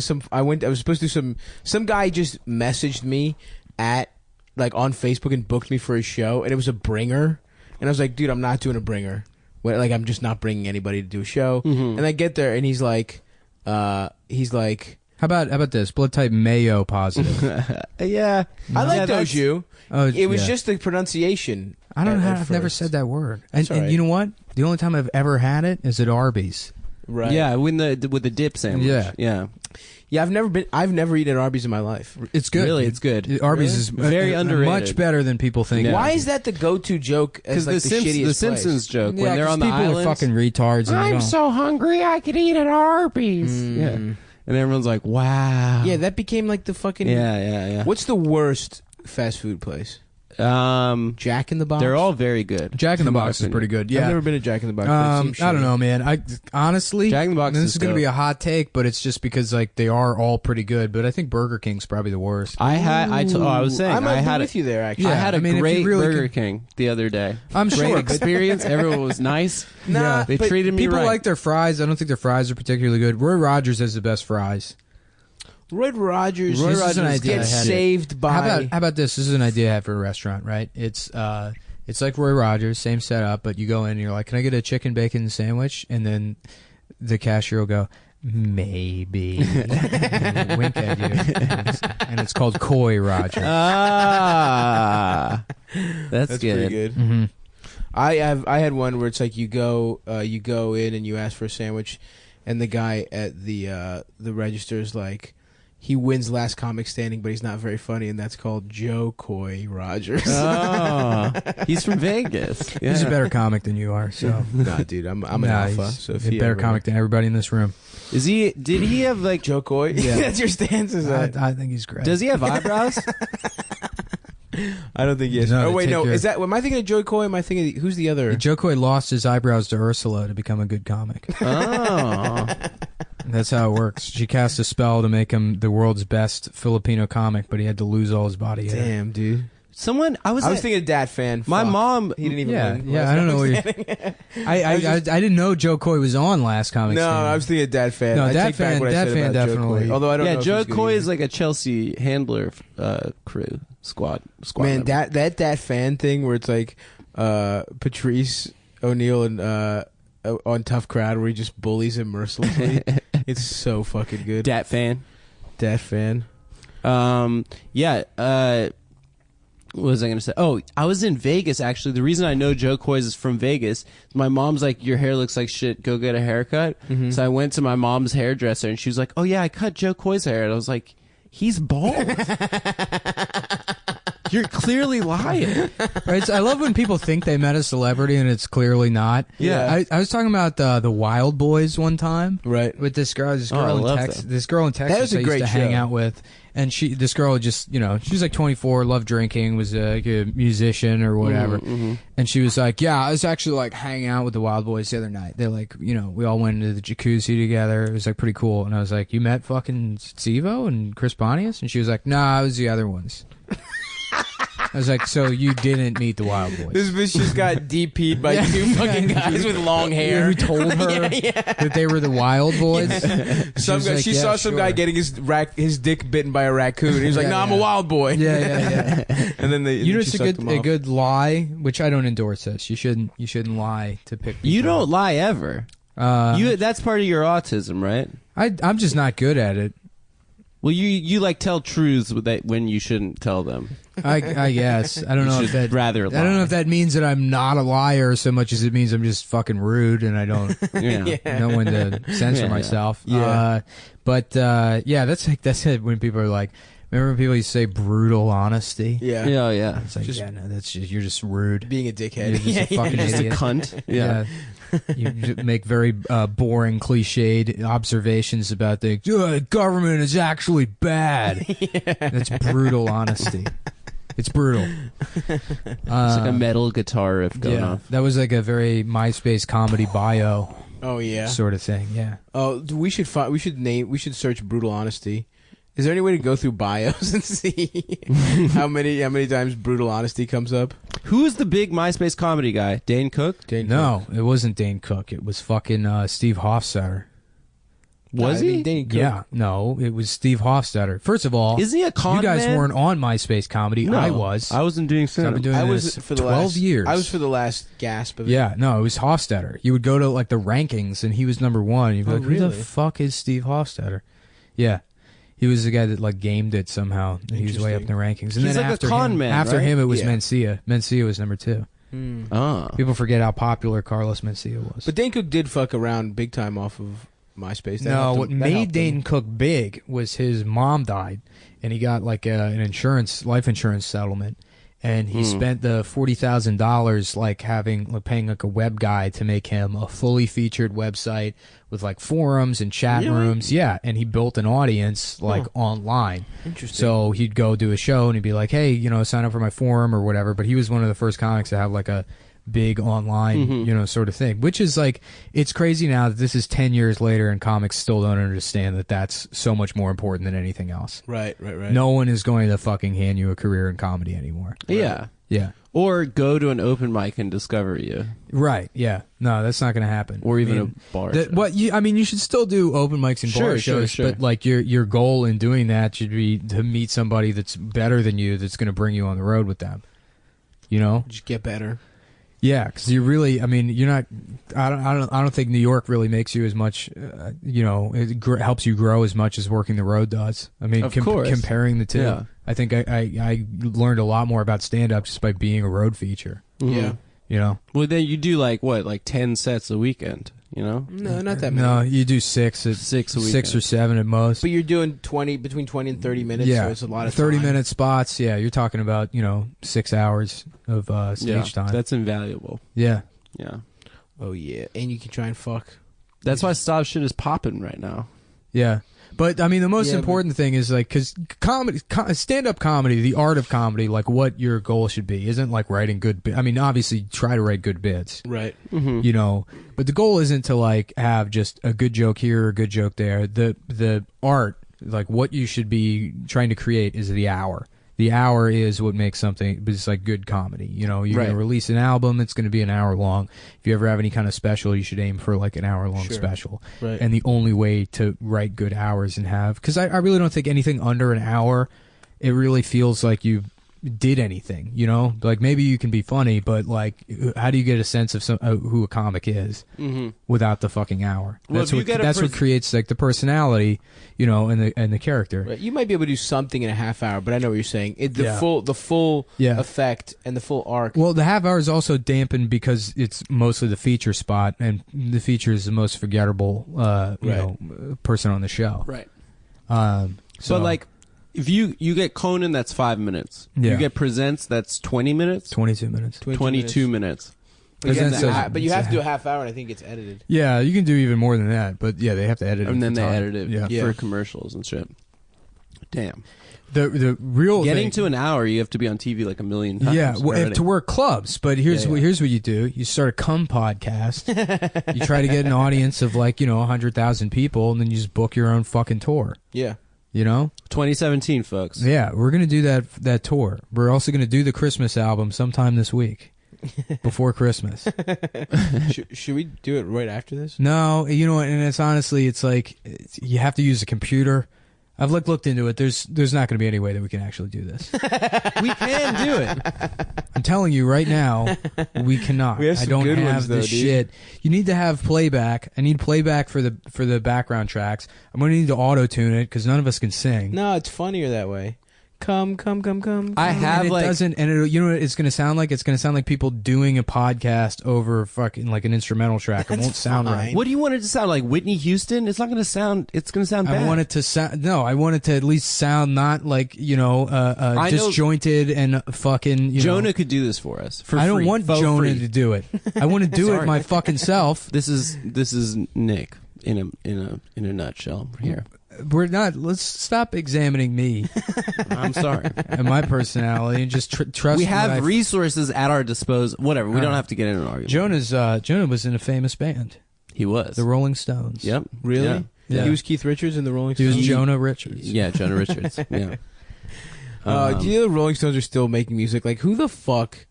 supposed to do some guy just messaged me at like on Facebook and booked me for a show, and it was a bringer, and I was like, dude, I'm not doing a bringer. Like I'm just not bringing anybody to do a show. Mm-hmm. And I get there, and he's like, How about this? Blood type Mayo positive. yeah. I like that's- Doju. Oh, It was yeah. just the pronunciation. I don't know. at I've never first. said that word. That's And all right. you know what? The only time I've ever had it is at Arby's. Right. Yeah, with the dip sandwich. Yeah. Yeah. Yeah, I've never eaten at Arby's in my life. It's good. Really, it's good. Arby's is Very underrated. much better than people think. Yeah. Why is that the go-to joke? As Because like the Simpsons joke Yeah, when they're 'cause on the people island. are fucking retards. And they don't- so hungry I could eat at Arby's. Yeah, and everyone's like, "Wow." Yeah, that became like the fucking. yeah. What's the worst fast food place? Jack in the Box. They're all very good. Jack in the in my Box is opinion. pretty good. I've Yeah. never been to Jack in the Box. but it seems I don't shitty. know, man. I honestly, Jack in the Box this is is going to be dope. a hot take, but it's just because like they are all pretty good. But I think Burger King's probably the worst. I was saying I might be had with you there. Actually, Yeah, I had a I mean, if you great really Burger could- King the other day. I'm Great sure. but experience. Everyone was nice. Nah, They but treated me people right. like their fries. I don't think their fries are particularly good. Roy Rogers has the best fries. Roy Rogers. Roy Rogers gets I had it. saved by. How about this? This is an idea I have for a restaurant, right? It's like Roy Rogers, same setup, but you go in and you're like, "Can I get a chicken bacon sandwich?" And then the cashier will go, "Maybe." And wink at you, and it's called Coy Rogers. Ah, that's That's good. pretty good. Mm-hmm. I had one where it's like you go in and you ask for a sandwich, and the guy at the register is like, he wins last comic standing, but he's not very funny, and that's called Joe Coy Rogers. Oh, he's from Vegas. Yeah. He's a better comic than you are, so Nah, dude, I'm an Nah, alpha. he's So if a he better ever- comic than everybody in this room. Is he? Did he have like? Joe Coy, Yeah. that's your stance. Is that? I think he's great. Does he have eyebrows? I don't think he is. No, Oh wait, take no. your- Is that? Am I thinking of Joe Coy? Am I thinking who's the other? Joe Coy lost his eyebrows to Ursula to become a good comic. Oh, That's how it works. She cast a spell to make him the world's best Filipino comic, but he had to lose all his body hair. Damn, dude. someone. I was thinking Dat fan. My Fuck. mom. He didn't even. Yeah, win yeah. last I don't know. comic What you're, standing. I didn't know Joe Coy was on Last Comic No, Standing. I was thinking of Dat fan. No, I Dat take back fan- what I Dat said fan about Joe definitely. Coy. Although I don't know. Yeah, if Joe he's good Coy either. is like a Chelsea handler crew squad. Man, member. that fan thing where it's like Patrice O'Neal and on Tough Crowd where he just bullies him mercilessly. It's so fucking good. Dat fan. Dat fan. Yeah. What was I going to say? Oh, I was in Vegas, actually. The reason I know Joe Coy is from Vegas. My mom's like, your hair looks like shit. Go get a haircut. Mm-hmm. So I went to my mom's hairdresser, and she was like, oh, yeah, I cut Joe Coy's hair. And I was like, he's bald. You're clearly lying. Right, so I love when people think they met a celebrity and it's clearly not. Yeah. I was talking about the Wild Boys one time. Right. With this girl, I love Texas, them. this girl in Texas was a I used great to hang show. out with, and this girl just, she was like 24, loved drinking, was like a musician or whatever, and she was like, yeah, I was actually like hanging out with the Wild Boys the other night. They're like, we all went into the jacuzzi together. It was like pretty cool, and I was like, you met fucking Steve-O and Chris Pontius? And she was like, nah, I was the other ones. I was like, so you didn't meet the Wild Boys? This bitch just got DP'd by two fucking guys with long hair. Who told her that they were the Wild Boys? Some guy, she saw some guy getting his dick bitten by a raccoon. He was like, Yeah, "No, I'm yeah. a wild boy." Yeah. And then You know, it's she a sucked him off. good lie, which I don't endorse. This you shouldn't lie to pick. You people. don't lie ever. That's part of your autism, right? I'm just not good at it. Well, you like tell truths when you shouldn't tell them. I guess I don't You know if should that rather lie. I don't know if that means that I'm not a liar so much as it means I'm just fucking rude and I don't Yeah. know when to censor Yeah. myself. Yeah. That's it. When people are like, remember when people used to say brutal honesty? Yeah. Yeah, yeah. It's like, Just- yeah, no, that's just you're just rude. Being a dickhead. You're just a fucking Just a idiot. cunt. Yeah. You just make very boring, cliched observations about the government is actually bad. That's brutal honesty. It's brutal. It's like a metal guitar riff going off. that was like a very MySpace comedy bio Oh yeah. sort of thing. Yeah. Oh, we should search brutal honesty. Is there any way to go through bios and see how many times brutal honesty comes up? Who's the big MySpace comedy guy? Dane Cook? No, it wasn't Dane Cook. It was fucking Steve Hofstadter. Was he? Dane Cook. Yeah, no, it was Steve Hofstadter. First of all, Isn't he a con you guys man? weren't on MySpace comedy. No, I was. I wasn't doing So I've been stand-up. doing I this was for the 12 last years. I was for the last gasp of it. Yeah, no, it was Hofstadter. You would go to like the rankings, and he was number one. You'd be Oh, like, "Who the really? fuck is Steve Hofstadter?" Yeah, he was the guy that like gamed it somehow. And he was way up in the rankings. And He's then like a after con him, man, after right? him, it was Yeah. Mencia. Mencia was number 2. Ah. People forget how popular Carlos Mencia was. But Dane Cook did fuck around big time off of MySpace. That No, helped what him- that made helped him. Dayton Cook big was his mom died, and he got like an life insurance settlement, and he spent the $40,000 like paying like a web guy to make him a fully featured website with like forums and chat rooms. Yeah, and he built an audience like online. Interesting. So he'd go do a show and he'd be like, "Hey, sign up for my forum or whatever." But he was one of the first comics to have like a big online, sort of thing, which is like, it's crazy now that this is 10 years later and comics still don't understand that that's so much more important than anything else. Right. No one is going to fucking hand you a career in comedy anymore. Yeah. Yeah. Or go to an open mic and discover you. Right. Yeah. No, that's not going to happen. Or even a bar show. You should still do open mics and bar shows, but like your goal in doing that should be to meet somebody that's better than you, that's going to bring you on the road with them. Just get better. Yeah, because you really, you're not. I don't think New York really makes you as much. It helps you grow as much as working the road does. Of course. Comparing the two, Yeah. I think I learned a lot more about stand up just by being a road feature. Mhm. Yeah. Well, then you do like 10 sets a weekend, No, not that many. No, you do six Six a weekend. 6 or 7 at most. But you're doing between 20 and 30 minutes, Yeah, so it's a lot of 30-minute spots. Yeah, you're talking about 6 hours of stage time. That's invaluable. Yeah. Yeah. Oh, yeah. And you can try and fuck. That's why Stav shit is popping right now. Yeah. But the most Yeah, important thing is like, because stand-up comedy, the art of comedy, like what your goal should be, isn't like writing good. Obviously, try to write good bits, Right. But the goal isn't to like have just a good joke here or a good joke there. The art, like what you should be trying to create, is the hour. The hour is what makes something, but it's like good comedy. You're going to release an album, it's going to be an hour long. If you ever have any kind of special, you should aim for like an hour long special. Right. And the only way to write good hours and have, because I really don't think anything under an hour, it really feels like you did anything, like maybe you can be funny, but like how do you get a sense of who a comic is without the fucking hour? Well, That's what creates like the personality, and the character. Right. You might be able to do something in a half hour, but I know what you're saying. The full Yeah. effect and the full arc. Well, the half hour is also dampened because it's mostly the feature spot, and the feature is the most forgettable, person on the show. Right. So But like, if you get Conan, that's 5 minutes. Yeah. You get Presents, that's 20 minutes. 22 minutes. 22 minutes. But you have Presents to- doesn't- but you have to it's do a half hour, and I think it's edited. Yeah, you can do even more than that, but yeah, they have to edit it. And then for they time. edit it Yeah. for commercials and shit. Damn. The real Getting thing, to an hour, you have to be on TV like a million times. yeah, well, already. to work clubs. But here's Yeah, yeah. here's what you do: you start a cum podcast. You try to get an audience of like 100,000 people, and then you just book your own fucking tour. Yeah. 2017, folks. Yeah, we're gonna do that tour. We're also gonna do the Christmas album sometime this week, before Christmas. Should we do it right after this? No, and it's honestly, it's like you have to use a computer. I've looked into it. There's not going to be any way that we can actually do this. We can do it. I'm telling you right now, we cannot. We have I some don't good have ones, the though, dude. shit. You need to have playback. I need playback for the background tracks. I'm going to need to auto tune it because none of us can sing. No, it's funnier that way. Come. I have And it like doesn't, and you know what it's going to sound like? It's going to sound like people doing a podcast over fucking like an instrumental track. It won't sound fine. right. What do you want it to sound like? Whitney Houston? It's not going to sound. It's going to sound bad. I want it to sound. No, I want it to at least sound not like I know- disjointed and fucking. Jonah could do this for us. For I don't free, want for Jonah free. to do it. I want to do it Sorry. my fucking self. This is Nick in a nutshell here. We're not. Let's stop examining me I'm sorry. and my personality and just trust. We that have resources at our disposal. Whatever. We don't Alright. have to get in an argument. Jonah was in a famous band, He was. the Rolling Stones. Yep. Really? Yeah. Yeah. He was Keith Richards in the Rolling He was Stones. Jonah Richards. Yeah, Jonah Richards. Yeah. Do you know the Rolling Stones are still making music? Like, who the fuck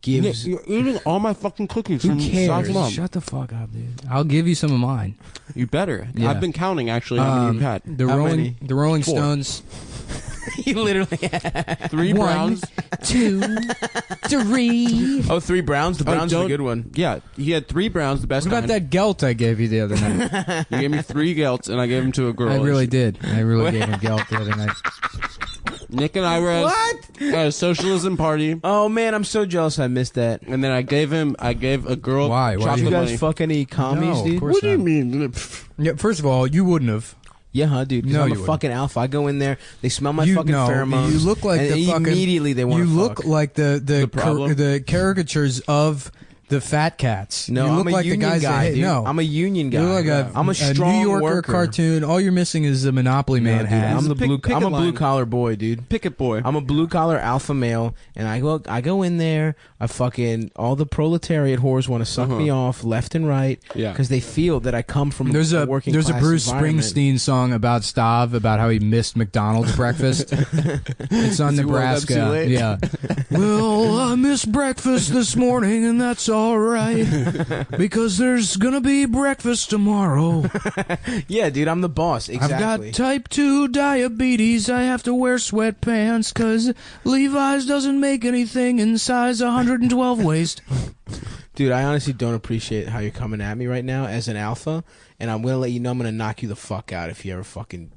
gives? You're eating all my fucking cookies Who from cares? South Mom. Shut the fuck up, dude. I'll give you some of mine. You better. Yeah. I've been counting actually how many you've had. The How Rolling many? the Rolling 4. Stones. He literally. 3 browns. 2, 3. Oh, 3 Browns. The Browns are a don't- good one. Yeah, he had 3 browns, the best What about kind. that gelt I gave you the other night? You gave me 3 gelts, and I gave them to a girl. I and really she- did. I really gave him gelt the other night. Nick and I were at a socialism party, Oh man, I'm so jealous I missed that. and then I gave a girl Why? Why Did chocolate you guys money. fuck any commies, No, of dude? course What do you not. mean? Yeah, first of all, you wouldn't have. Yeah, huh, dude? 'Cause No, I'm you a wouldn't. fucking alpha. I go in there, they smell my fucking no, pheromones. You look like and the fucking. immediately they want You to look fuck. like the problem? the caricatures of the fat cats. No, you look I'm a like union the guys guy, that dude. no. I'm a union guy. You're like I'm a strong New Yorker worker. cartoon. All you're missing is the Monopoly No, Man dude, hat. I'm the blue. Pick I'm a a blue line. collar boy, dude. Picket boy. I'm a blue collar alpha male, and I go in there. I fucking all the proletariat whores want to suck me off left and right, Yeah. because they feel that I come from There's a working. there's a class Bruce environment. Springsteen song about Stav about how he missed McDonald's breakfast. It's on He woke up too Nebraska. late. Yeah. Well, I missed breakfast this morning, and that's all right because there's gonna be breakfast tomorrow. Yeah, dude, I'm the boss. Exactly. I've got type 2 diabetes. I have to wear sweatpants because Levi's doesn't make anything in size 112 waist. Dude, I honestly don't appreciate how you're coming at me right now as an alpha, and I'm gonna let you know I'm gonna knock you the fuck out if you ever fucking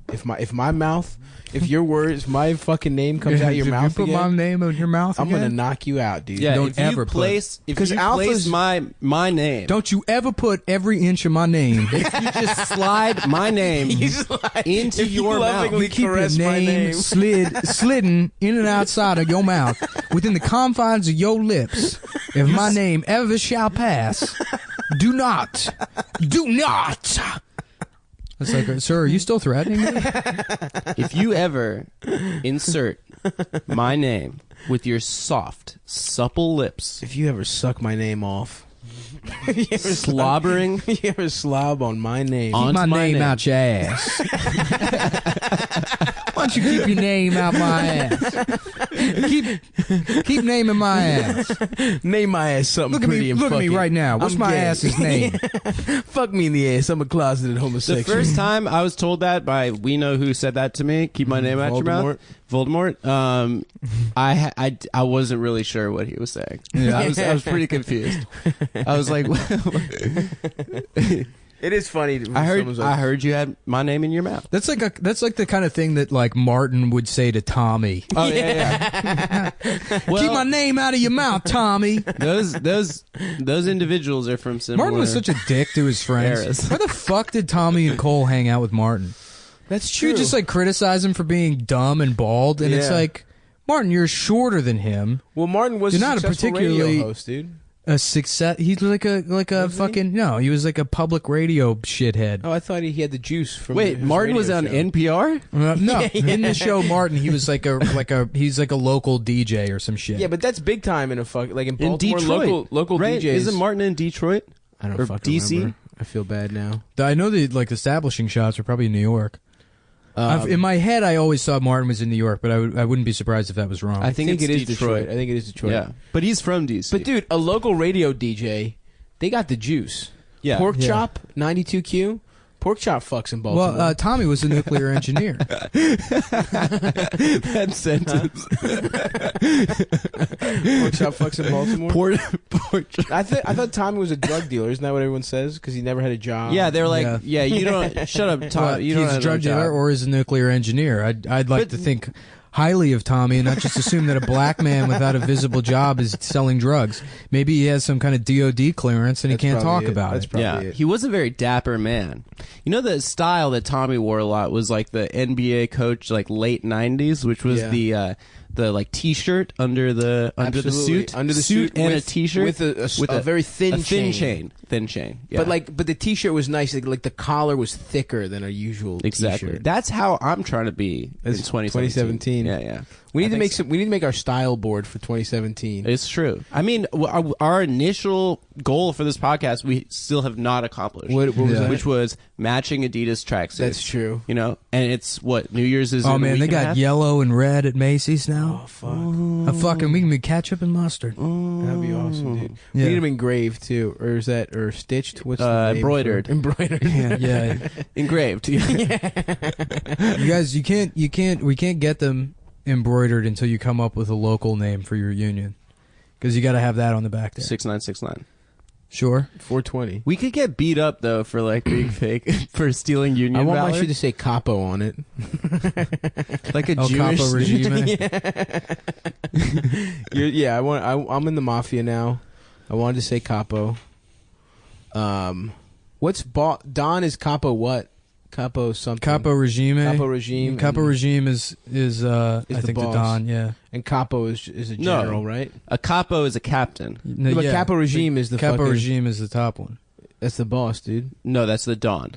if your words, my fucking name comes out your If mouth you put my again, name in your mouth I'm gonna again, knock you out, dude. Yeah, Don't if ever you put- place if 'Cause you alphas- place my name, don't you ever put every inch of my name. you just slide my name into if you your mouth. lovingly Keep your caress my name. slidden in and outside of your mouth within the confines of your lips. If my name ever shall pass, do not. It's like, sir, are you still threatening me? If you ever insert my name with your soft, supple lips, If you ever suck my name off, slobbering you ever slob on my name, on Keep my my name name. out your ass. Why don't you keep your name out my ass? Keep naming my ass. name my ass something Look at pretty me, and look at me fuck it. right now. What's I'm my gay. ass's name? Fuck me in the ass. I'm a closeted The homosexual. first time I was told that by we know who said that to me, keep my name out your mouth. Voldemort. I wasn't really sure what he was saying. Yeah. I was pretty confused. I was like, It is funny. when I someone's like, heard you had my name in your mouth. That's like the kind of thing that like Martin would say to Tommy. Oh yeah. Keep my name out of your mouth, Tommy. Those individuals are from similar. Martin was such a dick to his friends. Eras. Why the fuck did Tommy and Cole hang out with Martin? That's You true. would just like criticize him for being dumb and bald, and it's Yeah. like, Martin, you're shorter than him. well, Martin was You're a not a successful particularly- radio host, dude. A success. He's like a Was he? fucking no. He was like a public radio shithead. Oh, I thought he had the juice from. Wait, his Martin radio was on show. NPR? No, in the show Martin, he was like he's like a local DJ or some shit. Yeah, but that's big time in a fuck like in In Baltimore. Detroit. Local right? DJs. Isn't Martin in Detroit? I don't or fucking DC? remember. I feel bad now. I know the like establishing shots are probably in New York. In my head, I always thought Martin was in New York, but I wouldn't be surprised if that was wrong. I think it it's is Detroit. I think it is Detroit. Yeah, but he's from DC. But dude, a local radio DJ, they got the juice. yeah, Pork Yeah. chop, 92Q. Pork chop fucks in Baltimore. well, Tommy was a nuclear engineer. that sentence. pork chop fucks in Baltimore. Pork. I thought Tommy was a drug dealer. Isn't that what everyone says? Because he never had a job. Yeah, they were like, Yeah. yeah, you don't. Shut up, Tom. Well, You don't he's have a drug no job. dealer or is a nuclear engineer. I'd like to think highly of Tommy and not just assume that a black man without a visible job is selling drugs. Maybe he has some kind of DOD clearance and he That's can't probably talk it. about That's it. probably Yeah, it. he was a very dapper man. You know the style that Tommy wore a lot was like the NBA coach, like late '90s, which was Yeah. the like T-shirt under the Absolutely. suit, Under the suit and with, a T-shirt with a very thin, thin chain. thin chain. Yeah. But the T-shirt was nice. Like the collar was thicker than a usual exactly. T-shirt. That's how I'm trying to be in That's 2017. Yeah, yeah. We I need to think make so. some. We need to make our style board for 2017. It's true. I mean, our initial goal for this podcast, we still have not accomplished. What was Yeah. that? Which was matching Adidas tracksuits. That's true. You know, and it's what New Year's is. Oh in a man, week they and a got half? yellow and red at Macy's now. Oh fuck, We can be ketchup and mustard. that'd be awesome, dude. Yeah. We need them engraved too, or is that or stitched? What's the name Embroidered. for- Embroidered. Yeah, engraved. you guys, we can't get them embroidered until you come up with a local name for your union, because you got to have that on the back there. 6969. Sure. 420. We could get beat up though for like being fake for stealing union I want valor. my shit to say capo on it. Like a El Jewish Capo regime. I'm in the mafia now. I wanted to say capo. What's Don is capo what? Capo something. Capo regime. Capo regime. Capo regime is I think the boss. Don. Yeah. And capo is a general, right? A capo is a captain. No, But yeah. capo regime is the Capo fucking, regime is the top one. That's the boss, dude. No, that's the Don.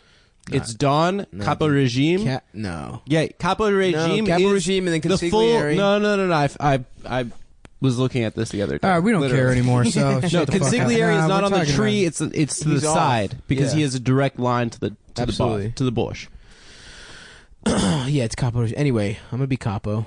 It's Don, No, capo dude. regime. No. Yeah, capo regime capo is regime and then the full. consigliere. No. I was looking at this the other day. All right, we don't Literally. care anymore. So No, shut the fuck up. consigliere is Nah, not we're on the talking tree. about- It's to He's the off. side because Yeah. he has a direct line to the Absolutely. to the bush. Yeah, it's capo regime. Anyway, I'm gonna be capo.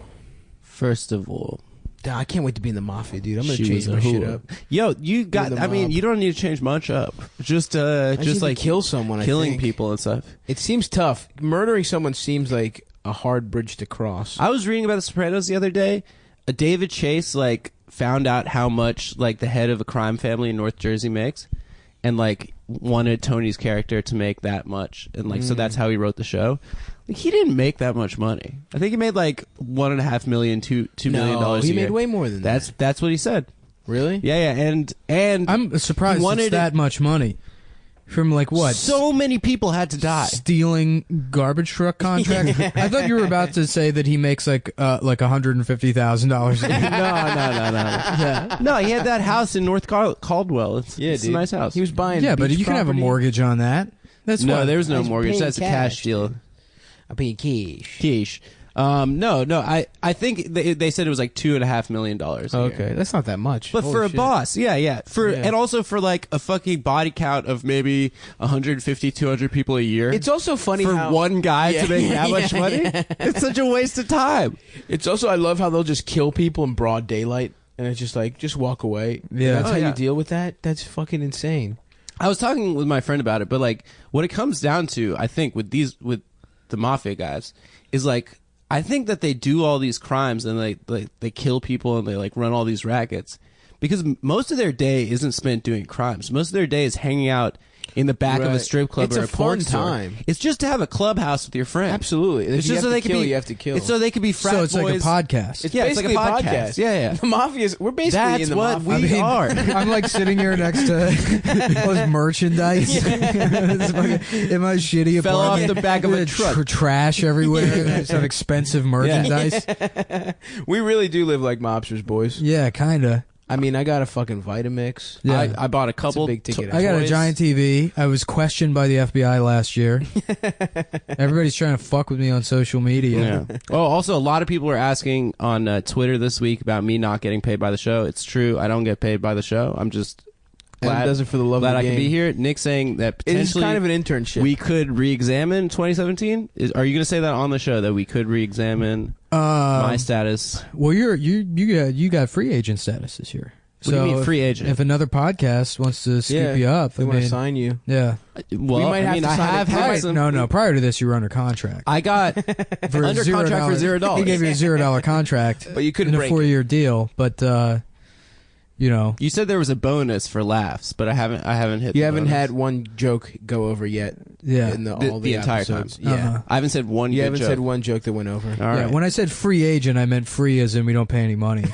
First of all, I can't wait to be in the mafia, dude. I'm gonna she change was a my shit whore. up. Yo, you got. the I mean, mob. you don't need to change much up. Just I just need like to kill someone. killing I think. people and stuff. It seems tough. Murdering someone seems like a hard bridge to cross. I was reading about The Sopranos the other day. David Chase like found out how much like the head of a crime family in North Jersey makes, and like wanted Tony's character to make that much, and like so that's how he wrote the show. Like, he didn't make that much money. I think he made like $1.5 million, $2 million dollars. He a year. made way more than that. That's what he said. Really? Yeah, and I'm surprised he it's wanted that much money from like what? So many people had to die. Stealing garbage truck contracts. I thought you were about to say that he makes like $150,000 a year. No. Yeah. No, he had that house in North Caldwell. It's dude. a nice house. He was buying. Yeah, but beach you can have a property. mortgage on that. That's no, what there was no He's mortgage. paying That's a cash cash, deal. I'm paying cash. Quiche. No. I think they said it was like $2.5 million. A year. Okay, that's not that much. But Holy for a shit. boss, yeah. Yeah. And also for like a fucking body count of maybe 150, 200 people a year. It's also funny for how one guy Yeah, to make that much yeah, money. yeah. It's such a waste of time. It's also I love how they'll just kill people in broad daylight, and it's just like just walk away. Yeah. That's Oh, how yeah. you deal with that. That's fucking insane. I was talking with my friend about it, but like what it comes down to, I think, with the mafia guys, is like I think that they do all these crimes and they kill people and they like run all these rackets because most of their day isn't spent doing crimes. Most of their day is hanging out in the back of a Right. strip club It's or a a porn fun store. time. It's just to have a clubhouse with your friends. Absolutely. If It's you just have so to they kill, can be. you have to kill. It's so they can be frat so it's boys. like a podcast. It's Yeah, it's like basically a podcast. Yeah. The mafia's. We're basically That's in the what mafia. we are. I'm like sitting here next to all this merchandise. It's fucking- in my shitty Fell off apartment. the back of a With truck. Trash everywhere. I just have expensive merchandise. We really do live like mobsters, boys. Yeah, kinda. I mean, I got a fucking Vitamix. Yeah. I bought a couple. big ticket I got a toys. giant TV. I was questioned by the FBI last year. Everybody's trying to fuck with me on social media. Yeah. Oh, also, a lot of people were asking on Twitter this week about me not getting paid by the show. It's true. I don't get paid by the show. I'm just Adam glad, does it for the love glad of the I game. can be here. Nick saying that It is potentially kind of an internship. we could re-examine 2017. Are you going to say that on the show that we could re-examine my status? Well, you got free agent status this year. What do you mean, free agent? If another podcast wants to scoop yeah, you up, if they want to sign you. yeah. Well, We might have I mean, to I sign have it. had Right. some. No. Prior to this, you were under contract. I got For under contract for $0. He gave you a $0 contract, But you couldn't in a break it. 4-year deal. But you know, You said there was a bonus for laughs, but I haven't hit. You the haven't bonus. had one joke go over yet. yeah, In all The the entire episodes. time. Yeah. Uh-huh. I haven't said one. You good haven't joke. said one joke that went over. All yeah. right. When I said free agent, I meant free as in we don't pay any money.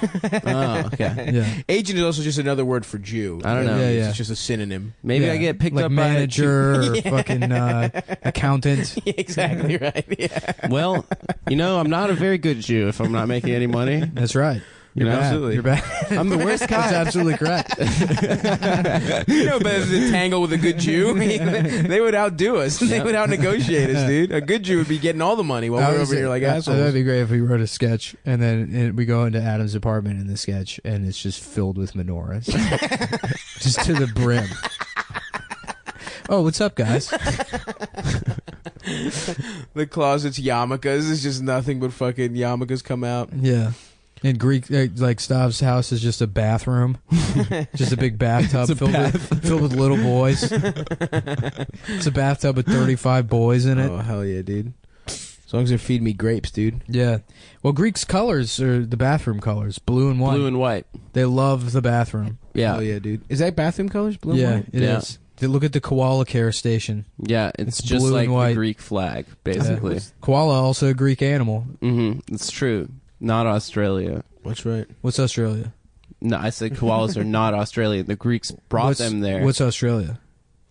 Oh, okay. Yeah, Agent is also just another word for Jew. I don't know. Yeah, yeah. It's just a synonym. Maybe Yeah. I get picked like up manager or fucking accountant. Exactly right. Yeah. by. Well, I'm not a very good Jew if I'm not making any money. That's right. You know, bad. absolutely. You're bad. I'm the worst That's kind. absolutely correct. You know better than to tangle with a good Jew. They would outdo us. They would out-negotiate us, dude. A good Jew would be getting all the money while we're over here like That'd assholes. be great if we wrote a sketch and then we go into Adam's apartment in the sketch and it's just filled with menorahs, just to the brim. Oh, what's up, guys? The closet's yarmulkes. It's just nothing but fucking yarmulkes come out. Yeah. In Greek, like Stav's house is just a bathroom, just a big bathtub filled with little boys. It's a bathtub with 35 boys in it. Oh, hell yeah, dude. As long as they're feeding me grapes, dude. Yeah. Well, Greeks' colors are the bathroom colors, blue and white. Blue and white. They love the bathroom. Yeah. Oh yeah, dude. Is that bathroom colors? Blue and white? It is. They look at the koala care station. Yeah, it's just blue like and white. the Greek flag, basically. Koala, also a Greek animal. It's true. Not Australia. That's right. What's Australia? No, I said koalas are not Australian. The Greeks brought them there. What's Australia?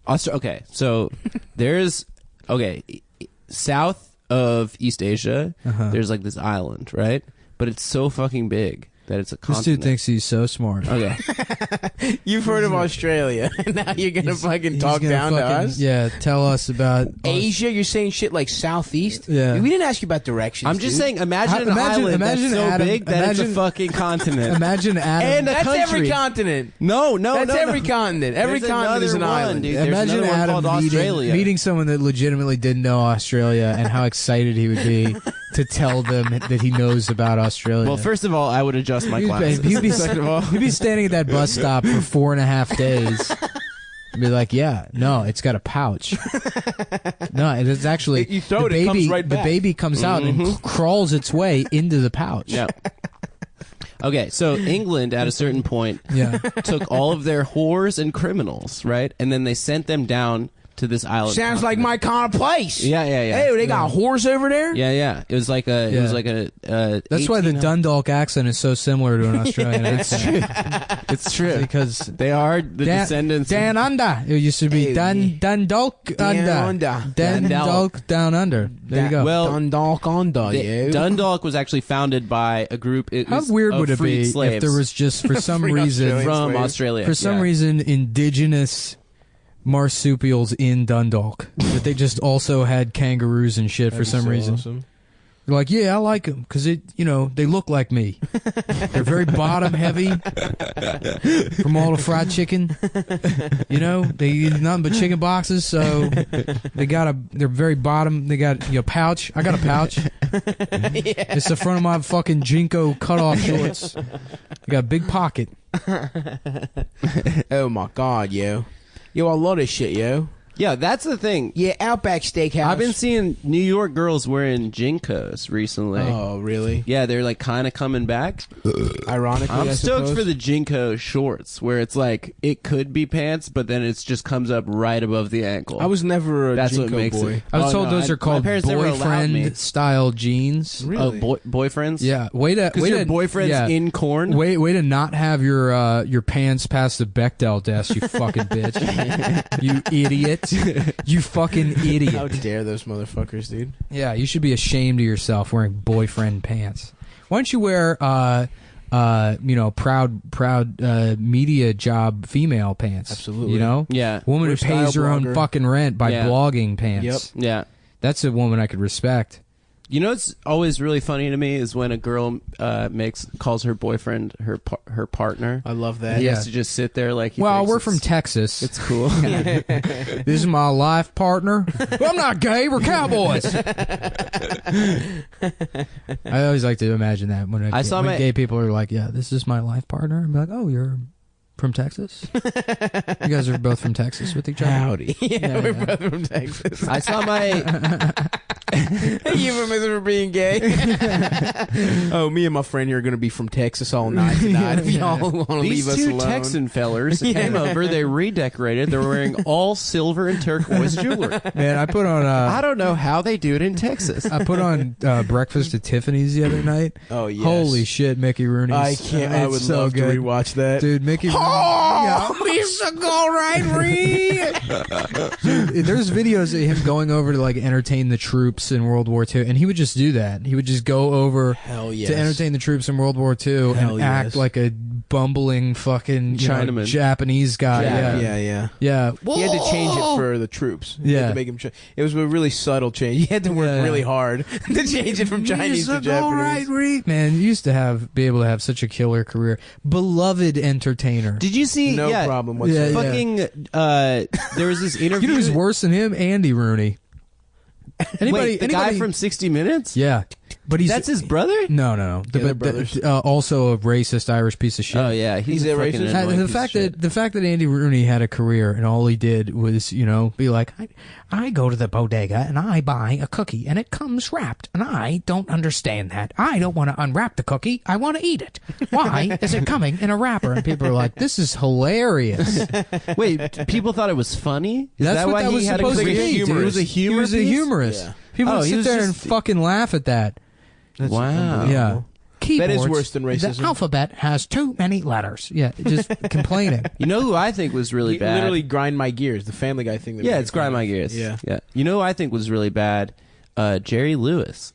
Okay, so there's south of East Asia. There's like this island, right? But it's so fucking big that it's a This continent. dude thinks he's so smart. Okay, You've heard of Australia, and now you're gonna fucking talk He's gonna down to fucking- us? Yeah, tell us about Asia, you're saying shit like southeast? Yeah. We didn't ask you about directions. I'm just dude. saying. Imagine an Imagine island that's so Adam- big that it's a imagine- fucking continent. Imagine Adam. And a That's country. every continent. No, That's no, every no. continent. Every There's continent is an another one, island. dude. There's Imagine another one Adam called meeting, Australia. meeting someone that legitimately didn't know Australia and how excited he would be to tell them that he knows about Australia. Well, first of all, I would adjust my glasses. Second of all, he'd be standing at that bus stop for 4.5 days. And be like, yeah, no, it's got a pouch. No, it's actually You throw the it, it comes baby. right The back. baby comes out and crawls its way into the pouch. Yeah. Okay, so England at a certain point Yeah. took all of their whores and criminals, right? And then they sent them down to this island. Sounds like my kind of place. Yeah. Hey, they got a horse over there? Yeah. It was like a. It was Yeah. like a. That's why the 1800 Dundalk accent is so similar to an Australian accent. It's true. Because They are the descendants. Dan Under. It used to be Hey, Dundalk Dan Under. Under. Dundalk Down Under. There you go. Well, Dundalk under, you. Dundalk was actually founded by a group. It How was weird of would it freed be slaves if there was just, for some Free reason, Australian from slaves. Australia? for some Yeah. reason, indigenous marsupials in Dundalk that they just also had kangaroos and shit for some reason. Awesome. They're like, yeah, I like them because they look like me. They're very bottom heavy from all the fried chicken. They eat nothing but chicken boxes, so they're very bottom. They got pouch. I got a pouch. It's the front of my fucking Jinko cutoff shorts. I got a big pocket. Oh my god, yo. Yo, I love this shit, yo. Yeah, that's the thing. Yeah, Outback Steakhouse. I've been seeing New York girls wearing Jinkos recently. Oh, really? Yeah, they're like kind of coming back. Ironically, I'm I stoked suppose. for the Jinko shorts, where it's like it could be pants, but then it just comes up right above the ankle. I was never a That's what Jinko makes boy. it. I was Oh, told no, those are called my parents never allowed me. boyfriend style jeans. Really? Boyfriends. Yeah, way to because your boyfriend's yeah. in corn. Way to not have your pants past the Bechdel test, you fucking bitch. You idiot. You fucking How idiot. dare those motherfuckers, dude? Yeah, you should be ashamed of yourself wearing boyfriend pants. Why don't you wear proud media job female pants? Absolutely. Yeah. Woman We're who pays style her own blogger. fucking rent by Yeah. blogging pants. Yep. Yeah. That's a woman I could respect. You know what's always really funny to me is when a girl calls her boyfriend her partner. I love that. He Yeah. has to just sit there like. He Well, thinks we're it's- from Texas. It's cool. This is my life partner. Well, I'm not gay. We're cowboys. I always like to imagine that when when gay people are like, "Yeah, this is my life partner." I'm like, "Oh, you're from Texas? You guys are both from Texas with each other?" Howdy. Yeah, we're yeah. both from Texas. I saw my. You for being gay. Oh, me and my friend here are going to be from Texas all night tonight. If y'all want to leave These us two alone. Texan fellers came over. They redecorated. They're wearing all silver and turquoise jewelry. Man, I put on I don't know how they do it in Texas. I put on Breakfast at Tiffany's the other night. Oh, yes. Holy shit, Mickey Rooney's. I can't. I It's would so love good. to rewatch that. Dude, Mickey Rooney. Oh, it's a go right, Reed. Dude, there's videos of him going over to like entertain the troops in World War II, and he would just do that. He would just go over Hell yes. to entertain the troops in World War II Hell and yes. act like a bumbling fucking Chinaman. Japanese guy. Yeah, Yeah, yeah. yeah. He had to change it for the troops. He had Yeah. to make him. It was a really subtle change. He had to work Yeah. really hard to change it from Chinese to Japanese. All right, Reed. Man, you used to be able to have such a killer career. Beloved entertainer. Did you see? No yeah, problem whatsoever. Yeah. Fucking. There was this interview. You know who's worse than him? Andy Rooney. Wait, the guy from 60 Minutes? Yeah. But That's his brother? No. they're brothers. Also a racist Irish piece of shit. Oh yeah, he's a a fucking racist? annoying The piece fact of shit. that Andy Rooney had a career and all he did was, be like, I go to the bodega and I buy a cookie and it comes wrapped and I don't understand that. I don't want to unwrap the cookie. I want to eat it. Why is it coming in a wrapper? And people are like, this is hilarious. Wait, people thought it was funny? Is That's that what why that he was had a supposed to career? be. He was a He was a humorist. Yeah. People would he sit was there and just- fucking laugh at that. Wow. Yeah. Keyboards, That is worse than racism. The alphabet has too many letters. Yeah, just complaining. You know who I think was really He bad? literally grind my gears. The Family Guy thing. Yeah, it's Grind My Gears. Yeah. You know who I think was really bad? Jerry Lewis.